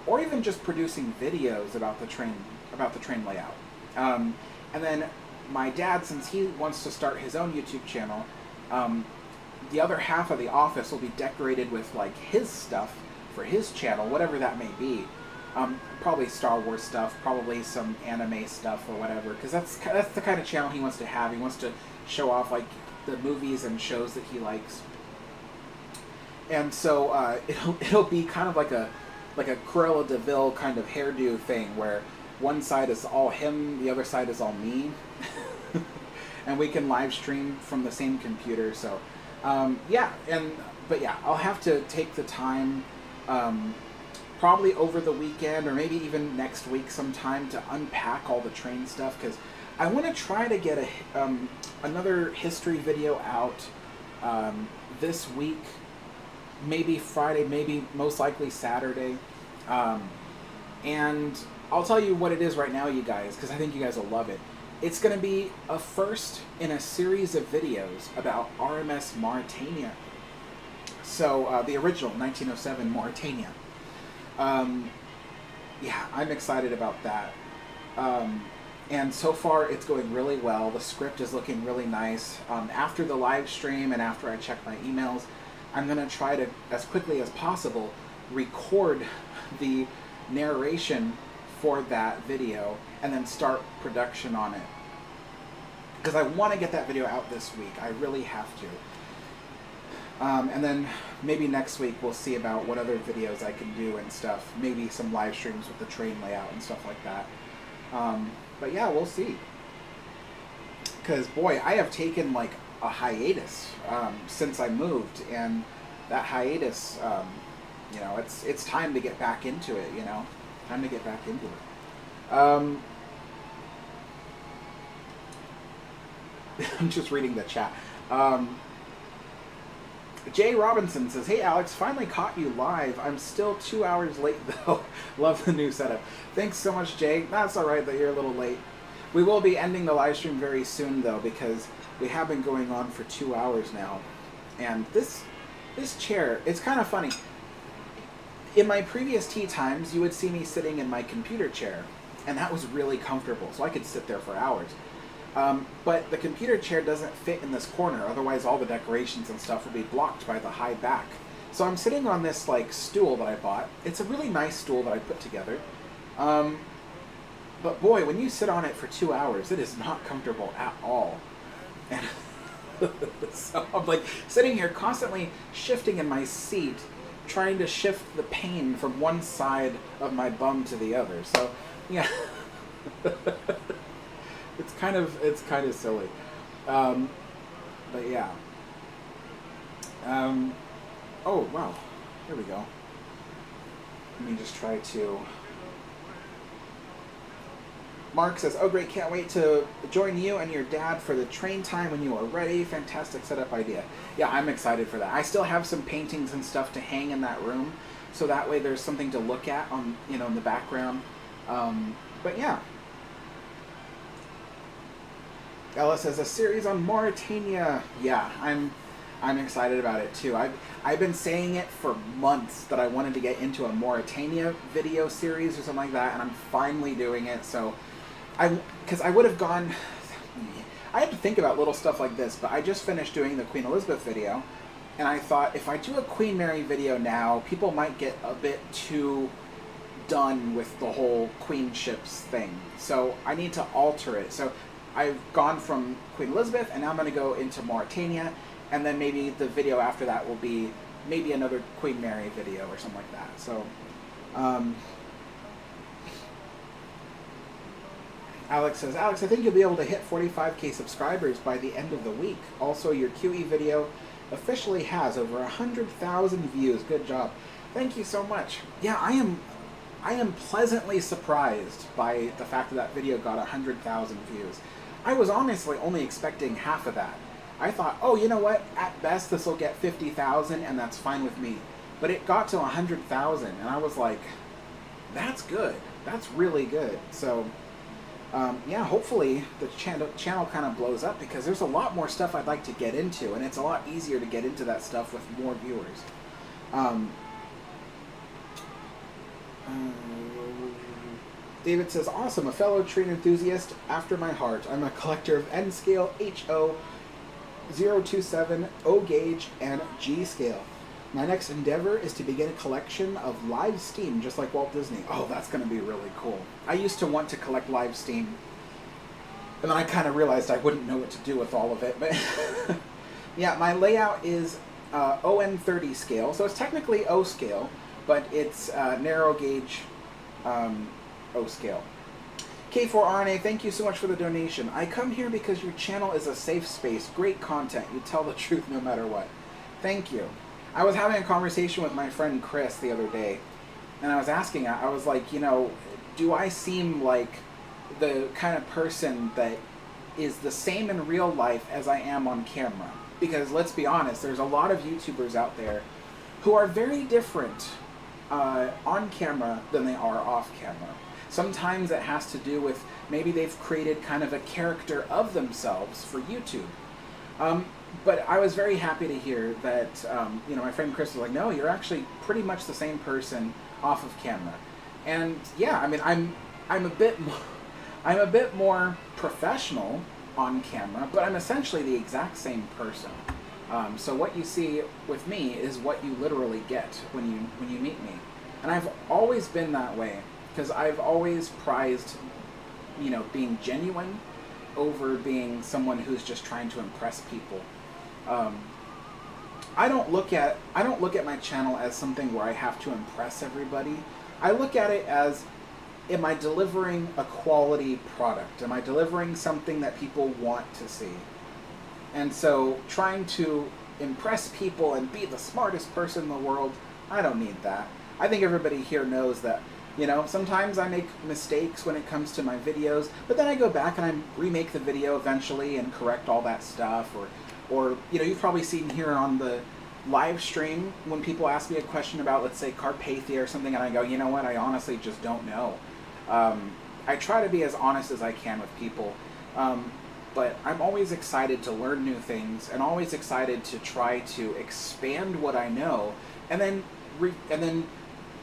or even just producing videos about the train layout. And then my dad, since he wants to start his own YouTube channel, the other half of the office will be decorated with like his stuff for his channel, whatever that may be. Probably Star Wars stuff, probably some anime stuff or whatever, because that's the kind of channel he wants to have. He wants to show off like the movies and shows that he likes. And so it'll be kind of like a Cruella de Vil kind of hairdo thing where one side is all him, the other side is all me, and we can live stream from the same computer. So yeah, but yeah, I'll have to take the time. Probably over the weekend or maybe even next week sometime to unpack all the train stuff, because I want to try to get another history video out this week, maybe Friday, maybe most likely Saturday. And I'll tell you what it is right now, you guys, because I think you guys will love it. It's going to be a first in a series of videos about RMS Mauritania. So the original 1907 Mauritania. Yeah, I'm excited about that. And so far it's going really well. The script is looking really nice. After the live stream and after I check my emails, I'm going to try to, as quickly as possible, record the narration for that video and then start production on it. Because I want to get that video out this week. I really have to. And then maybe next week we'll see about what other videos I can do and stuff. Maybe some live streams with the train layout and stuff like that. But yeah, we'll see. Because boy, I have taken like a hiatus since I moved, and that hiatus, you know, it's time to get back into it. You know, time to get back into it. I'm just reading the chat. Jay Robinson says, hey Alex, finally caught you live. I'm still 2 hours late though. Love the new setup. Thanks so much, Jay. That's alright that you're a little late. We will be ending the live stream very soon though, because we have been going on for 2 hours now. And this chair, it's kind of funny. In my previous tea times, you would see me sitting in my computer chair, and that was really comfortable, so I could sit there for hours. But the computer chair doesn't fit in this corner, otherwise all the decorations and stuff will be blocked by the high back. So I'm sitting on this like stool that I bought. It's a really nice stool that I put together. But boy, when you sit on it for 2 hours, it is not comfortable at all. And so I'm like sitting here constantly shifting in my seat, trying to shift the pain from one side of my bum to the other. So yeah. It's kind of silly, but yeah. Oh wow, here we go. Let me just try to. Mark says, "Oh great, can't wait to join you and your dad for the train time when you are ready. Fantastic setup idea." Yeah, I'm excited for that. I still have some paintings and stuff to hang in that room, so that way there's something to look at on in the background. But yeah. Ella says, a series on Mauritania. Yeah, I'm excited about it too. I've been saying it for months that I wanted to get into a Mauritania video series or something like that, and I'm finally doing it. So because I would have gone. I had to think about little stuff like this, but I just finished doing the Queen Elizabeth video, and I thought if I do a Queen Mary video now, people might get a bit too done with the whole queenships thing. So I need to alter it. So I've gone from Queen Elizabeth, and now I'm going to go into Mauritania, and then maybe the video after that will be maybe another Queen Mary video or something like that. So, Alex says, Alex, I think you'll be able to hit 45K subscribers by the end of the week. Also, your QE video officially has over 100,000 views. Good job. Thank you so much. Yeah, I am pleasantly surprised by the fact that that video got 100,000 views. I was honestly only expecting half of that. I thought, oh, you know what? At best, this will get 50,000, and that's fine with me. But it got to 100,000, and I was like, that's good. That's really good. So, yeah, hopefully the channel kind of blows up, because there's a lot more stuff I'd like to get into, and it's a lot easier to get into that stuff with more viewers. David says, awesome, a fellow train enthusiast after my heart. I'm a collector of N scale, HO, 027, O gauge, and G scale. My next endeavor is to begin a collection of live steam, just like Walt Disney. Oh, that's going to be really cool. I used to want to collect live steam, and then I kind of realized I wouldn't know what to do with all of it. But yeah, my layout is ON30 scale, so it's technically O scale, but it's narrow gauge O scale. K4RNA, thank you so much for the donation. I come here because your channel is a safe space. Great content. You tell the truth no matter what. Thank you. I was having a conversation with my friend Chris the other day, and I was asking, I was like, you know, do I seem like the kind of person that is the same in real life as I am on camera? Because let's be honest, there's a lot of YouTubers out there who are very different on camera than they are off camera. Sometimes it has to do with maybe they've created kind of a character of themselves for YouTube. But I was very happy to hear that, you know, my friend Chris was like, no, you're actually pretty much the same person off of camera. And yeah, I mean, I'm a bit more professional on camera, but I'm essentially the exact same person. So what you see with me is what you literally get when you meet me. And I've always been that way, because I've always prized, you know, being genuine over being someone who's just trying to impress people. I don't look at my channel as something where I have to impress everybody. I look at it as, am I delivering a quality product? Am I delivering something that people want to see? And so trying to impress people and be the smartest person in the world, I don't need that. I think everybody here knows that, you know, sometimes I make mistakes when it comes to my videos, but then I go back and I remake the video eventually and correct all that stuff. Or you know, you've probably seen here on the live stream when people ask me a question about, let's say, Carpathia or something, and I go, you know what, I honestly just don't know. I try to be as honest as I can with people. But I'm always excited to learn new things, and always excited to try to expand what I know, and then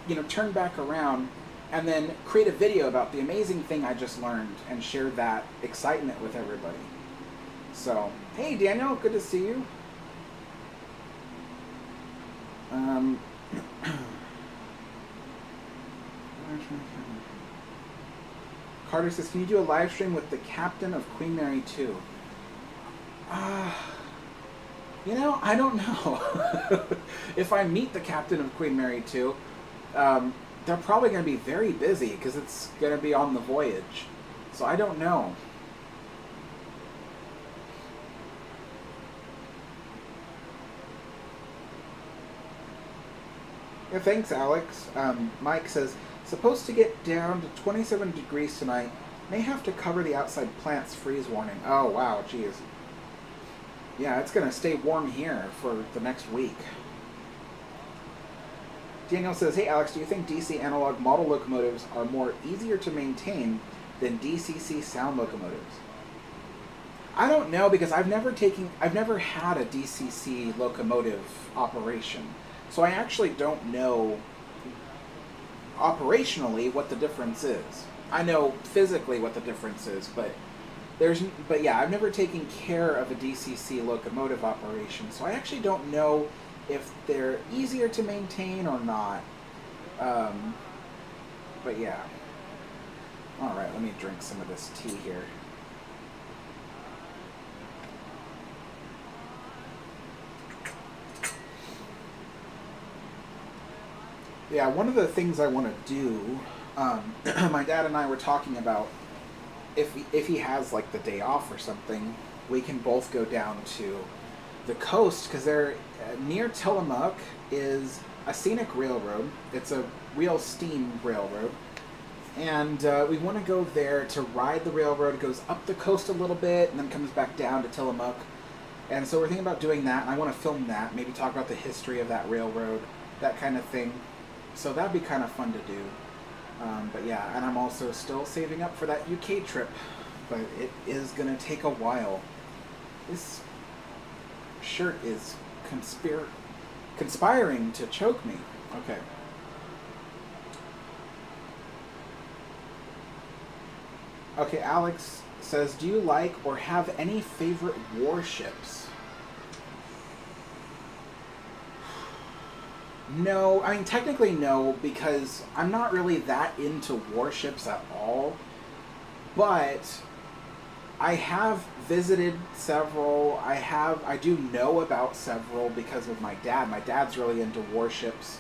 you know, turn back around and then create a video about the amazing thing I just learned and share that excitement with everybody. So, hey Daniel, good to see you. Carter says, can you do a live stream with the captain of Queen Mary 2? You know, I don't know. If I meet the captain of Queen Mary 2, they're probably going to be very busy because it's going to be on the voyage. So I don't know. Yeah, thanks, Alex. Mike says, supposed to get down to 27 degrees tonight. May have to cover the outside plants. Freeze warning. Oh, wow, geez. Yeah, it's going to stay warm here for the next week. Daniel says, hey, Alex, do you think DC analog model locomotives are more easier to maintain than DCC sound locomotives? I don't know, because I've never had a DCC locomotive operation. So I actually don't know operationally what the difference is. I know physically what the difference is, but yeah, I've never taken care of a DCC locomotive operation, so I actually don't know if they're easier to maintain or not. But yeah. All right, let me drink some of this tea here. Yeah, one of the things I want to do, my dad and I were talking about, if he has like the day off or something, we can both go down to the coast, because they're near Tillamook is a scenic railroad. It's a real steam railroad, and we want to go there to ride the railroad. It goes up the coast a little bit and then comes back down to Tillamook, and so we're thinking about doing that. And I want to film that, maybe talk about the history of that railroad, that kind of thing. So that'd be kind of fun to do. But yeah, and I'm also still saving up for that UK trip, but it is going to take a while. This shirt is conspiring to choke me. Okay. Okay, Alex says, do you like or have any favorite warships? No, I mean, technically no, because I'm not really that into warships at all, but I have visited several. I do know about several because of my dad. My dad's really into warships,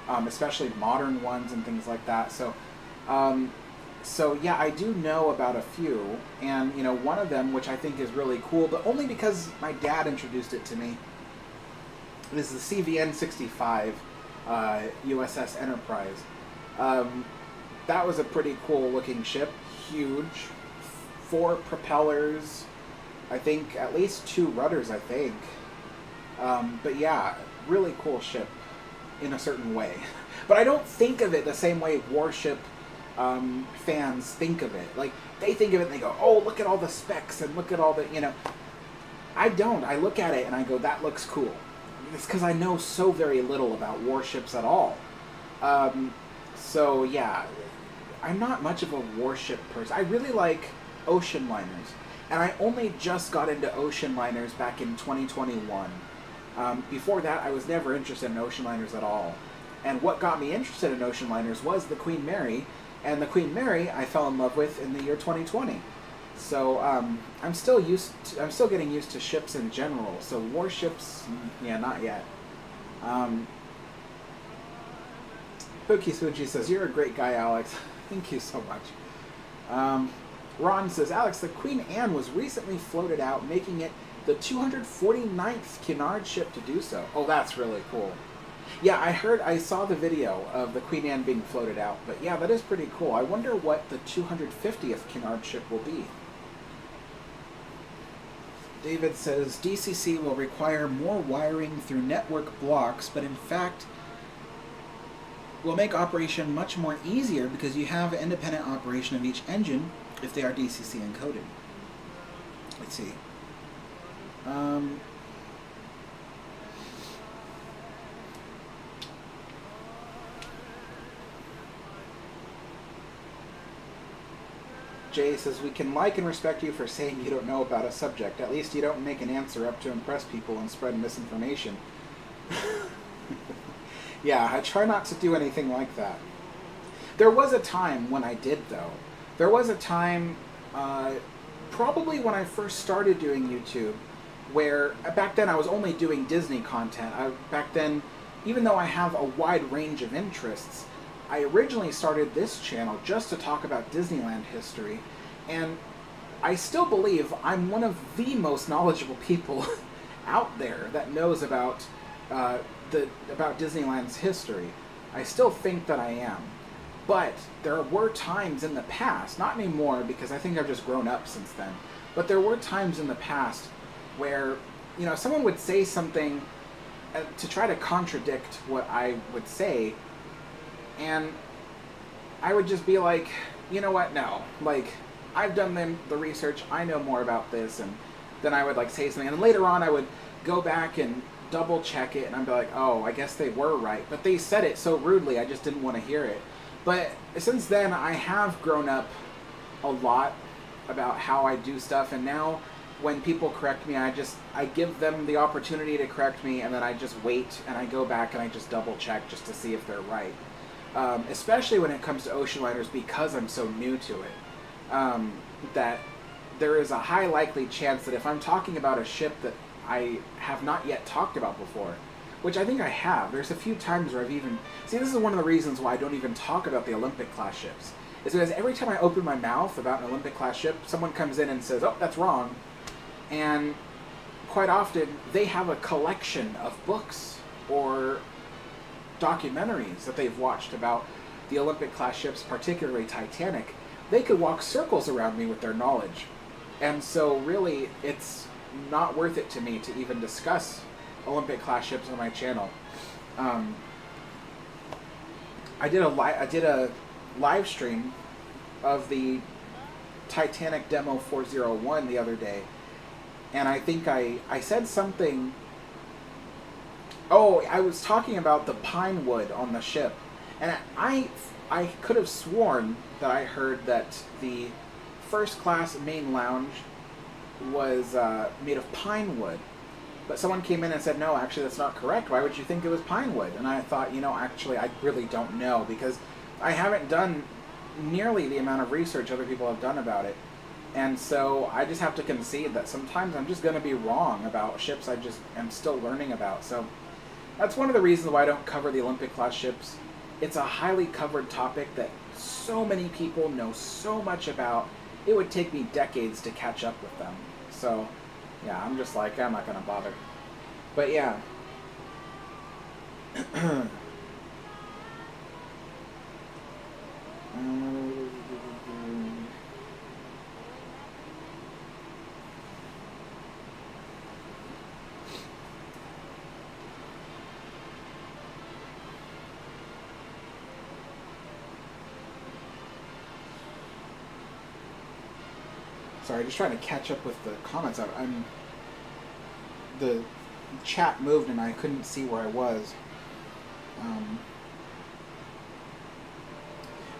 especially modern ones and things like that. So yeah, I do know about a few, and you know, one of them, which I think is really cool, but only because my dad introduced it to me, is the CVN-65 USS Enterprise. That was a pretty cool looking ship, huge, 4 propellers, I think at least 2 rudders, I think. But yeah, really cool ship in a certain way. But I don't think of it the same way warship fans think of it. Like, they think of it and they go, oh, look at all the specs and look at all the, you know. I don't. I look at it and I go, that looks cool. It's because I know so very little about warships at all. So yeah, I'm not much of a warship person. I really like ocean liners, and I only just got into ocean liners back in 2021. Before that, I was never interested in ocean liners at all. And what got me interested in ocean liners was the Queen Mary, and the Queen Mary I fell in love with in the year 2020. So I'm still getting used to ships in general. So warships, yeah, not yet. Pookie Suji says, "You're a great guy, Alex." Thank you so much. Ron says, "Alex, the Queen Anne was recently floated out, making it the 249th Cunard ship to do so." Oh, that's really cool. Yeah, I saw the video of the Queen Anne being floated out, but yeah, that is pretty cool. I wonder what the 250th Cunard ship will be. David says, DCC will require more wiring through network blocks, but in fact will make operation much more easier because you have independent operation of each engine if they are DCC encoded. Let's see. Jay says, we can like and respect you for saying you don't know about a subject. At least you don't make an answer up to impress people and spread misinformation. Yeah, I try not to do anything like that. There was a time when I did, though. There was a time, probably when I first started doing YouTube, where back then I was only doing Disney content. Back then, even though I have a wide range of interests, I originally started this channel just to talk about Disneyland history, and I still believe I'm one of the most knowledgeable people out there that knows about Disneyland's history. I still think that I am. But there were times in the past, not anymore because I think I've just grown up since then, but there were times in the past where, you know, someone would say something to try to contradict what I would say, and I would just be like, you know what, no. Like, I've done the research, I know more about this, and then I would like say something, and later on I would go back and double check it, and I'd be like, oh, I guess they were right. But they said it so rudely, I just didn't want to hear it. But since then, I have grown up a lot about how I do stuff, and now when people correct me, I give them the opportunity to correct me, and then I just wait and I go back and I just double check just to see if they're right. Especially when it comes to ocean liners, because I'm so new to it, that there is a high likely chance that if I'm talking about a ship that I have not yet talked about before, which I think I have, there's a few times where I've even... See, this is one of the reasons why I don't even talk about the Olympic-class ships. Is because every time I open my mouth about an Olympic-class ship, someone comes in and says, oh, that's wrong. And quite often, they have a collection of books or documentaries that they've watched about the Olympic-class ships, particularly Titanic. They could walk circles around me with their knowledge. And so, really, it's not worth it to me to even discuss Olympic-class ships on my channel. I did a live stream of the Titanic Demo 401 the other day, and I think I said something... Oh, I was talking about the pine wood on the ship, and I could have sworn that I heard that the first class main lounge was made of pine wood. But someone came in and said, no, actually that's not correct. Why would you think it was pine wood? And I thought, actually I really don't know, because I haven't done nearly the amount of research other people have done about it. And so I just have to concede that sometimes I'm just going to be wrong about ships I just am still learning about. So that's one of the reasons why I don't cover the Olympic-class ships. It's a highly covered topic that so many people know so much about. It would take me decades to catch up with them. So, yeah, I'm just like, I'm not going to bother. But, yeah. Sorry, just trying to catch up with the comments. The chat moved and I couldn't see where I was.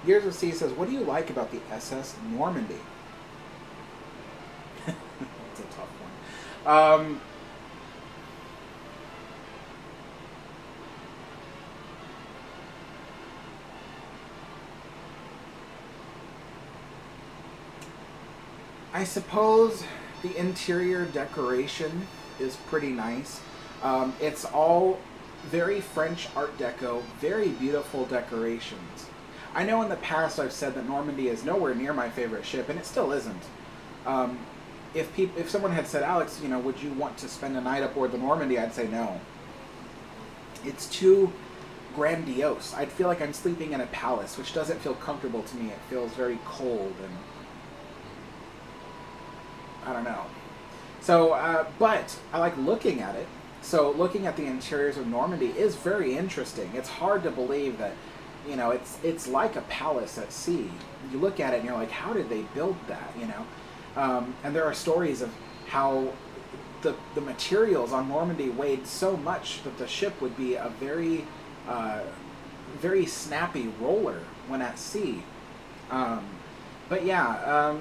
Gears of Sea says, what do you like about the SS Normandy? That's a tough one. I suppose the interior decoration is pretty nice. It's all very French Art Deco, very beautiful decorations. I know in the past I've said that Normandy is nowhere near my favorite ship, and it still isn't. If someone had said, Alex, would you want to spend a night aboard the Normandy, I'd say no. It's too grandiose. I'd feel like I'm sleeping in a palace, which doesn't feel comfortable to me. It feels very cold and... I don't know. So, but I like looking at it. So looking at the interiors of Normandy is very interesting. It's hard to believe that, it's like a palace at sea. You look at it and you're like, how did they build that, And there are stories of how the materials on Normandy weighed so much that the ship would be a very, very snappy roller when at sea. But yeah,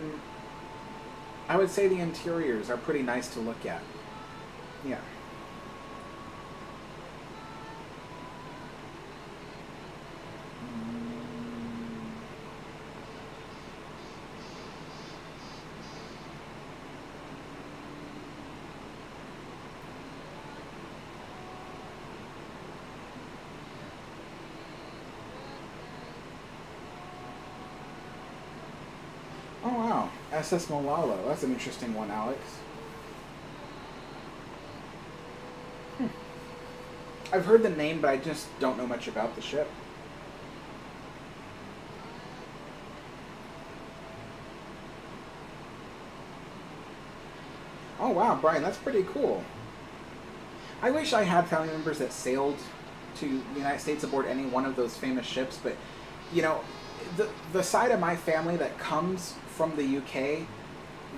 I would say the interiors are pretty nice to look at. Yeah. Oh wow, SS Molalo. That's an interesting one, Alex. I've heard the name, but I just don't know much about the ship. Oh wow, Brian, that's pretty cool. I wish I had family members that sailed to the United States aboard any one of those famous ships, but, the side of my family that comes from the UK,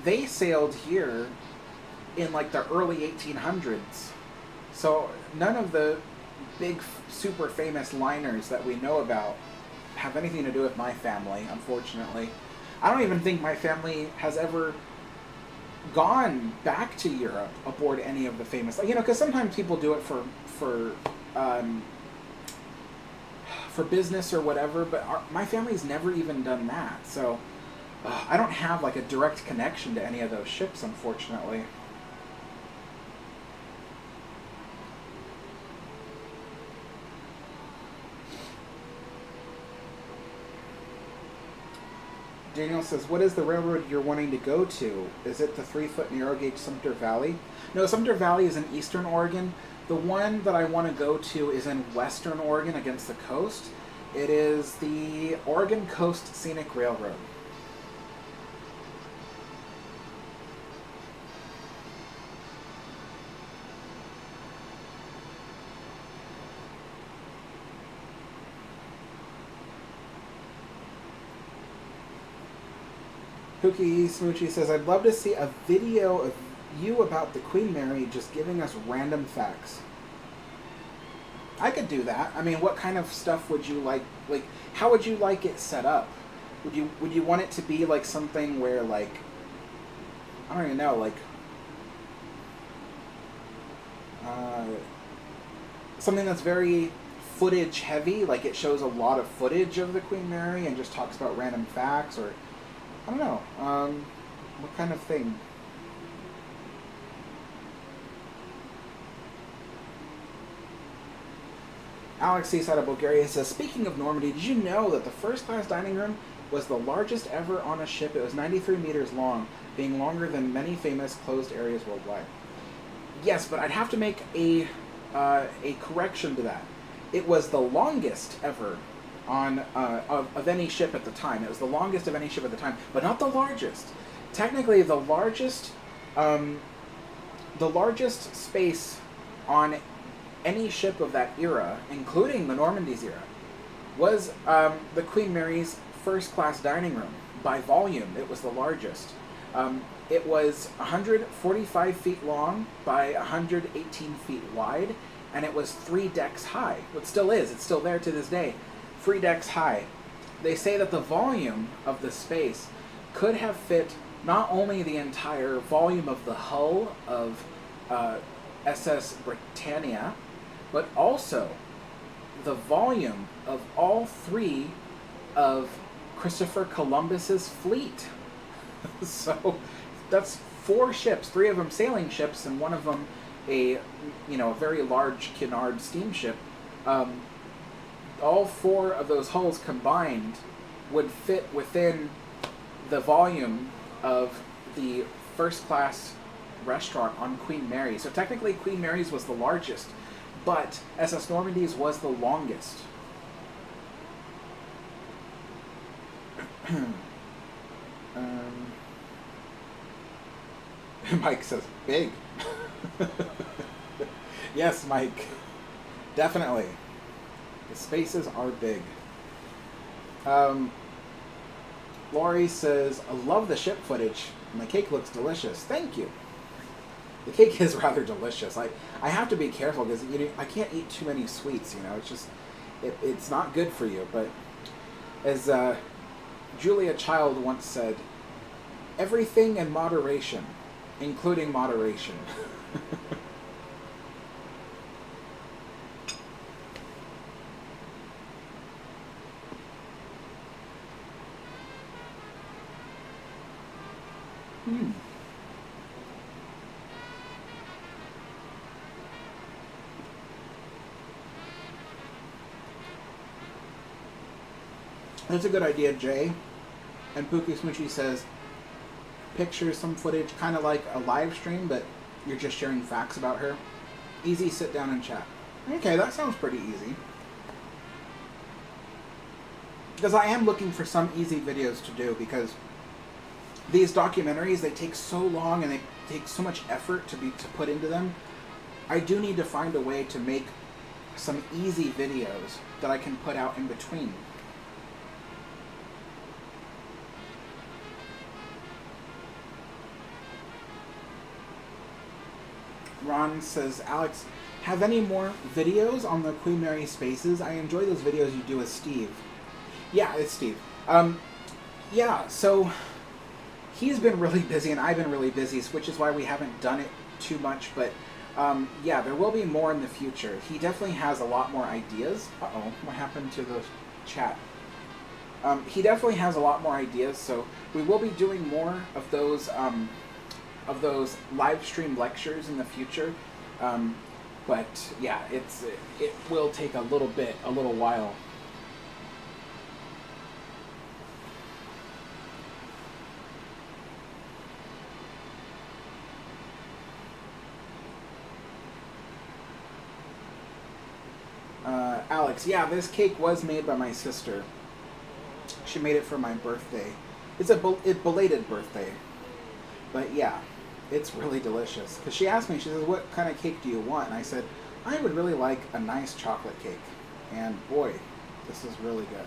they sailed here in like the early 1800s. So none of the big super famous liners that we know about have anything to do with my family, unfortunately. I don't even think my family has ever gone back to Europe aboard any of the famous, you know, because sometimes people do it for business or whatever, but my family's never even done that. So I don't have like a direct connection to any of those ships, unfortunately. Daniel says, what is the railroad you're wanting to go to? Is it the 3-foot narrow gauge Sumter Valley? No, Sumter Valley is in eastern Oregon. The one that I want to go to is in western Oregon against the coast. It is the Oregon Coast Scenic Railroad. Pookie Smoochie says, I'd love to see a video of you about the Queen Mary just giving us random facts. I could do that. I mean, what kind of stuff would you like, how would you like it set up? Would you want it to be like something where, like, I don't even know, like, something that's very footage heavy, like it shows a lot of footage of the Queen Mary and just talks about random facts, or I don't know, what kind of thing? Alex Cease out of Bulgaria says, speaking of Normandy, did you know that the first class dining room was the largest ever on a ship? It was 93 meters long, being longer than many famous closed areas worldwide. Yes, but I'd have to make a correction to that. It was the longest ever on of any ship at the time. It was the longest of any ship at the time, but not the largest. Technically, the largest space on any ship of that era, including the Normandy's era, was the Queen Mary's first class dining room. By volume, it was the largest. It was 145 feet long by 118 feet wide, and it was 3 decks high. It still is. It's still there to this day. 3 decks high. They say that the volume of the space could have fit not only the entire volume of the hull of SS Britannia, but also the volume of all 3 of Christopher Columbus's fleet. So that's 4 ships, 3 of them sailing ships, and one of them a very large Cunard steamship. All 4 of those hulls combined would fit within the volume of the first class restaurant on Queen Mary. So technically Queen Mary's was the largest, but SS Normandy's was the longest. Mike says, big. Yes, Mike. Definitely. The spaces are big. Laurie says, I love the ship footage, and the cake looks delicious. Thank you. The cake is rather delicious. I have to be careful because I can't eat too many sweets. It's just it's not good for you. But as Julia Child once said, everything in moderation, including moderation. That's a good idea, Jay. And Pookie Smoochie says, pictures, some footage, kind of like a live stream, but you're just sharing facts about her. Easy sit down and chat. Okay, that sounds pretty easy. Because I am looking for some easy videos to do, because these documentaries, they take so long and they take so much effort to put into them. I do need to find a way to make some easy videos that I can put out in between. Ron says, Alex, have any more videos on the Queen Mary spaces? I enjoy those videos you do with Steve. Yeah, it's Steve. Yeah, so he's been really busy and I've been really busy, which is why we haven't done it too much. But yeah, there will be more in the future. He definitely has a lot more ideas. Uh-oh, what happened to the chat? He definitely has a lot more ideas, so we will be doing more of those live stream lectures in the future. But yeah, it will take a little while. Alex, yeah, this cake was made by my sister. She made it for my birthday. It's a belated birthday. But yeah, it's really delicious. Because she asked me, she says, what kind of cake do you want? And I said, I would really like a nice chocolate cake. And boy, this is really good.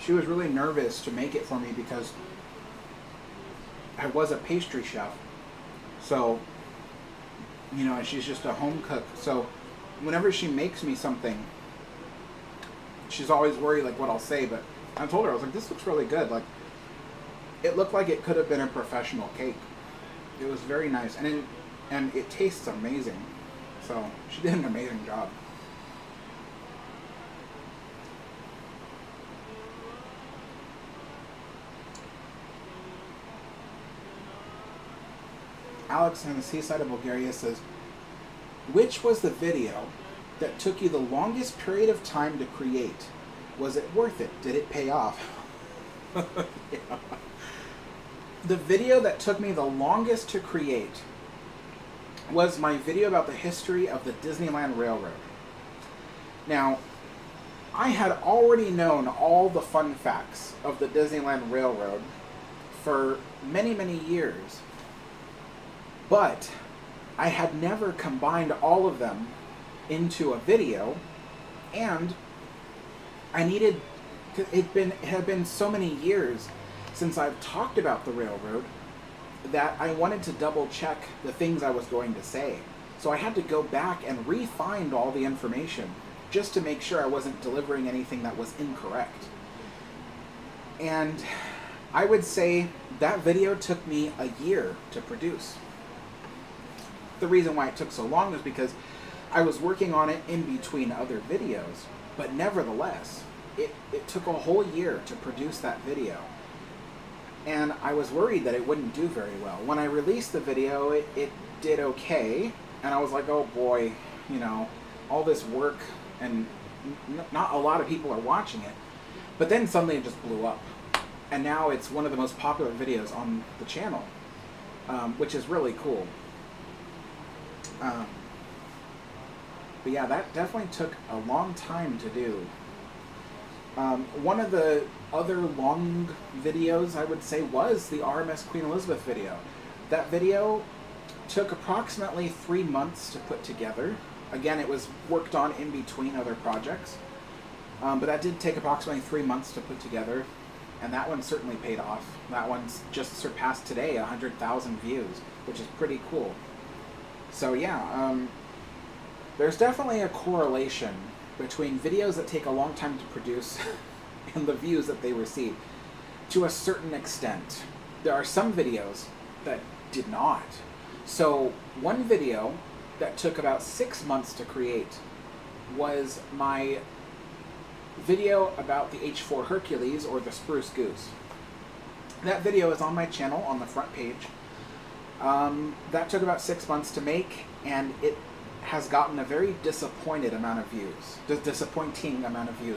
She was really nervous to make it for me because I was a pastry chef. So, you know, she's just a home cook. So whenever she makes me something, she's always worried like what I'll say. But I told her, I was like, this looks really good. Like, it looked like it could have been a professional cake. It was very nice, and it tastes amazing. So she did an amazing job. Alex on the seaside of Bulgaria says, which was the video that took you the longest period of time to create? Was it worth it? Did it pay off? Yeah. The video that took me the longest to create was my video about the history of the Disneyland Railroad. Now, I had already known all the fun facts of the Disneyland Railroad for many, many years, but I had never combined all of them into a video, and I needed, it had been so many years since I've talked about the railroad that I wanted to double check the things I was going to say. So I had to go back and re-find all the information just to make sure I wasn't delivering anything that was incorrect. And I would say that video took me a year to produce. The reason why it took so long is because I was working on it in between other videos, but nevertheless, it took a whole year to produce that video. And I was worried that it wouldn't do very well. When I released the video, it did okay, and I was like, oh boy, you know, all this work, and not a lot of people are watching it. But then suddenly it just blew up. And now it's one of the most popular videos on the channel, which is really cool. But yeah, that definitely took a long time to do. One of the other long videos, I would say, was the RMS Queen Elizabeth video. That video took approximately 3 months to put together. Again, it was worked on in between other projects. But that did take approximately 3 months to put together. And that one certainly paid off. That one's just surpassed today 100,000 views, which is pretty cool. So yeah, there's definitely a correlation between videos that take a long time to produce and the views that they receive, to a certain extent. There are some videos that did not. So one video that took about 6 months to create was my video about the H4 Hercules, or the Spruce Goose. That video is on my channel on the front page. That took about 6 months to make, and it has gotten a very disappointing amount of views,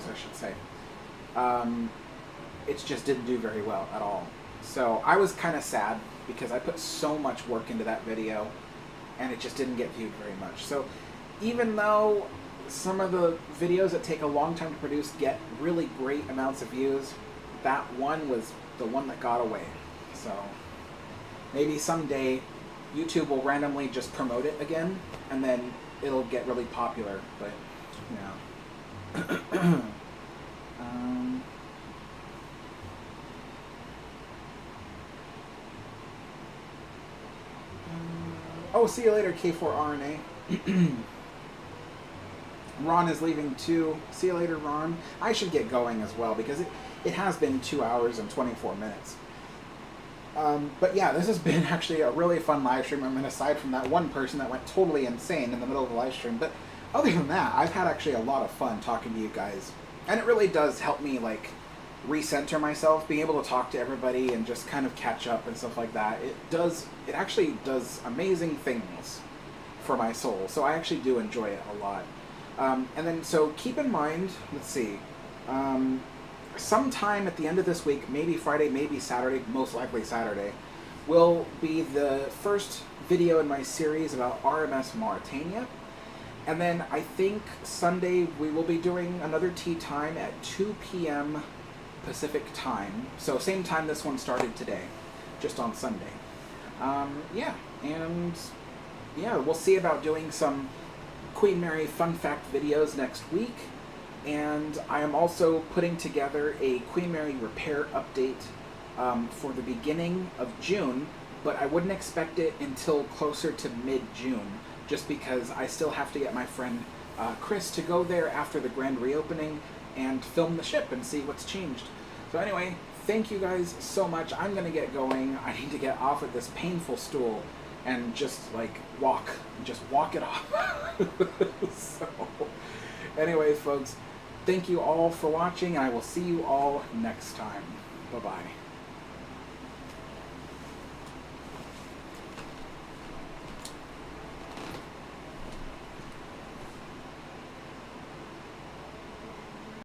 I should say. It just didn't do very well at all. So I was kind of sad because I put so much work into that video and it just didn't get viewed very much. So even though some of the videos that take a long time to produce get really great amounts of views, that one was the one that got away. So maybe someday YouTube will randomly just promote it again, and then it'll get really popular, but, you know. Oh, see you later, K4RNA. Ron is leaving too. See you later, Ron. I should get going as well because it has been 2 hours and 24 minutes. But yeah, this has been actually a really fun live stream. I mean, aside from that one person that went totally insane in the middle of the live stream. But other than that, I've had actually a lot of fun talking to you guys. And it really does help me, like, recenter myself, being able to talk to everybody and just kind of catch up and stuff like that. It actually does amazing things for my soul. So I actually do enjoy it a lot. And then, so keep in mind, let's see, sometime at the end of this week, maybe Friday, maybe Saturday, most likely Saturday, will be the first video in my series about RMS Mauritania. And then I think Sunday we will be doing another tea time at 2 p.m. Pacific time. So same time this one started today, just on Sunday. Yeah, and yeah, we'll see about doing some Queen Mary fun fact videos next week. And I am also putting together a Queen Mary repair update for the beginning of June, but I wouldn't expect it until closer to mid-June, just because I still have to get my friend Chris to go there after the grand reopening and film the ship and see what's changed. So anyway, thank you guys so much. I'm going to get going. I need to get off of this painful stool and just, like, walk it off. So, anyways, folks, thank you all for watching, and I will see you all next time. Bye-bye.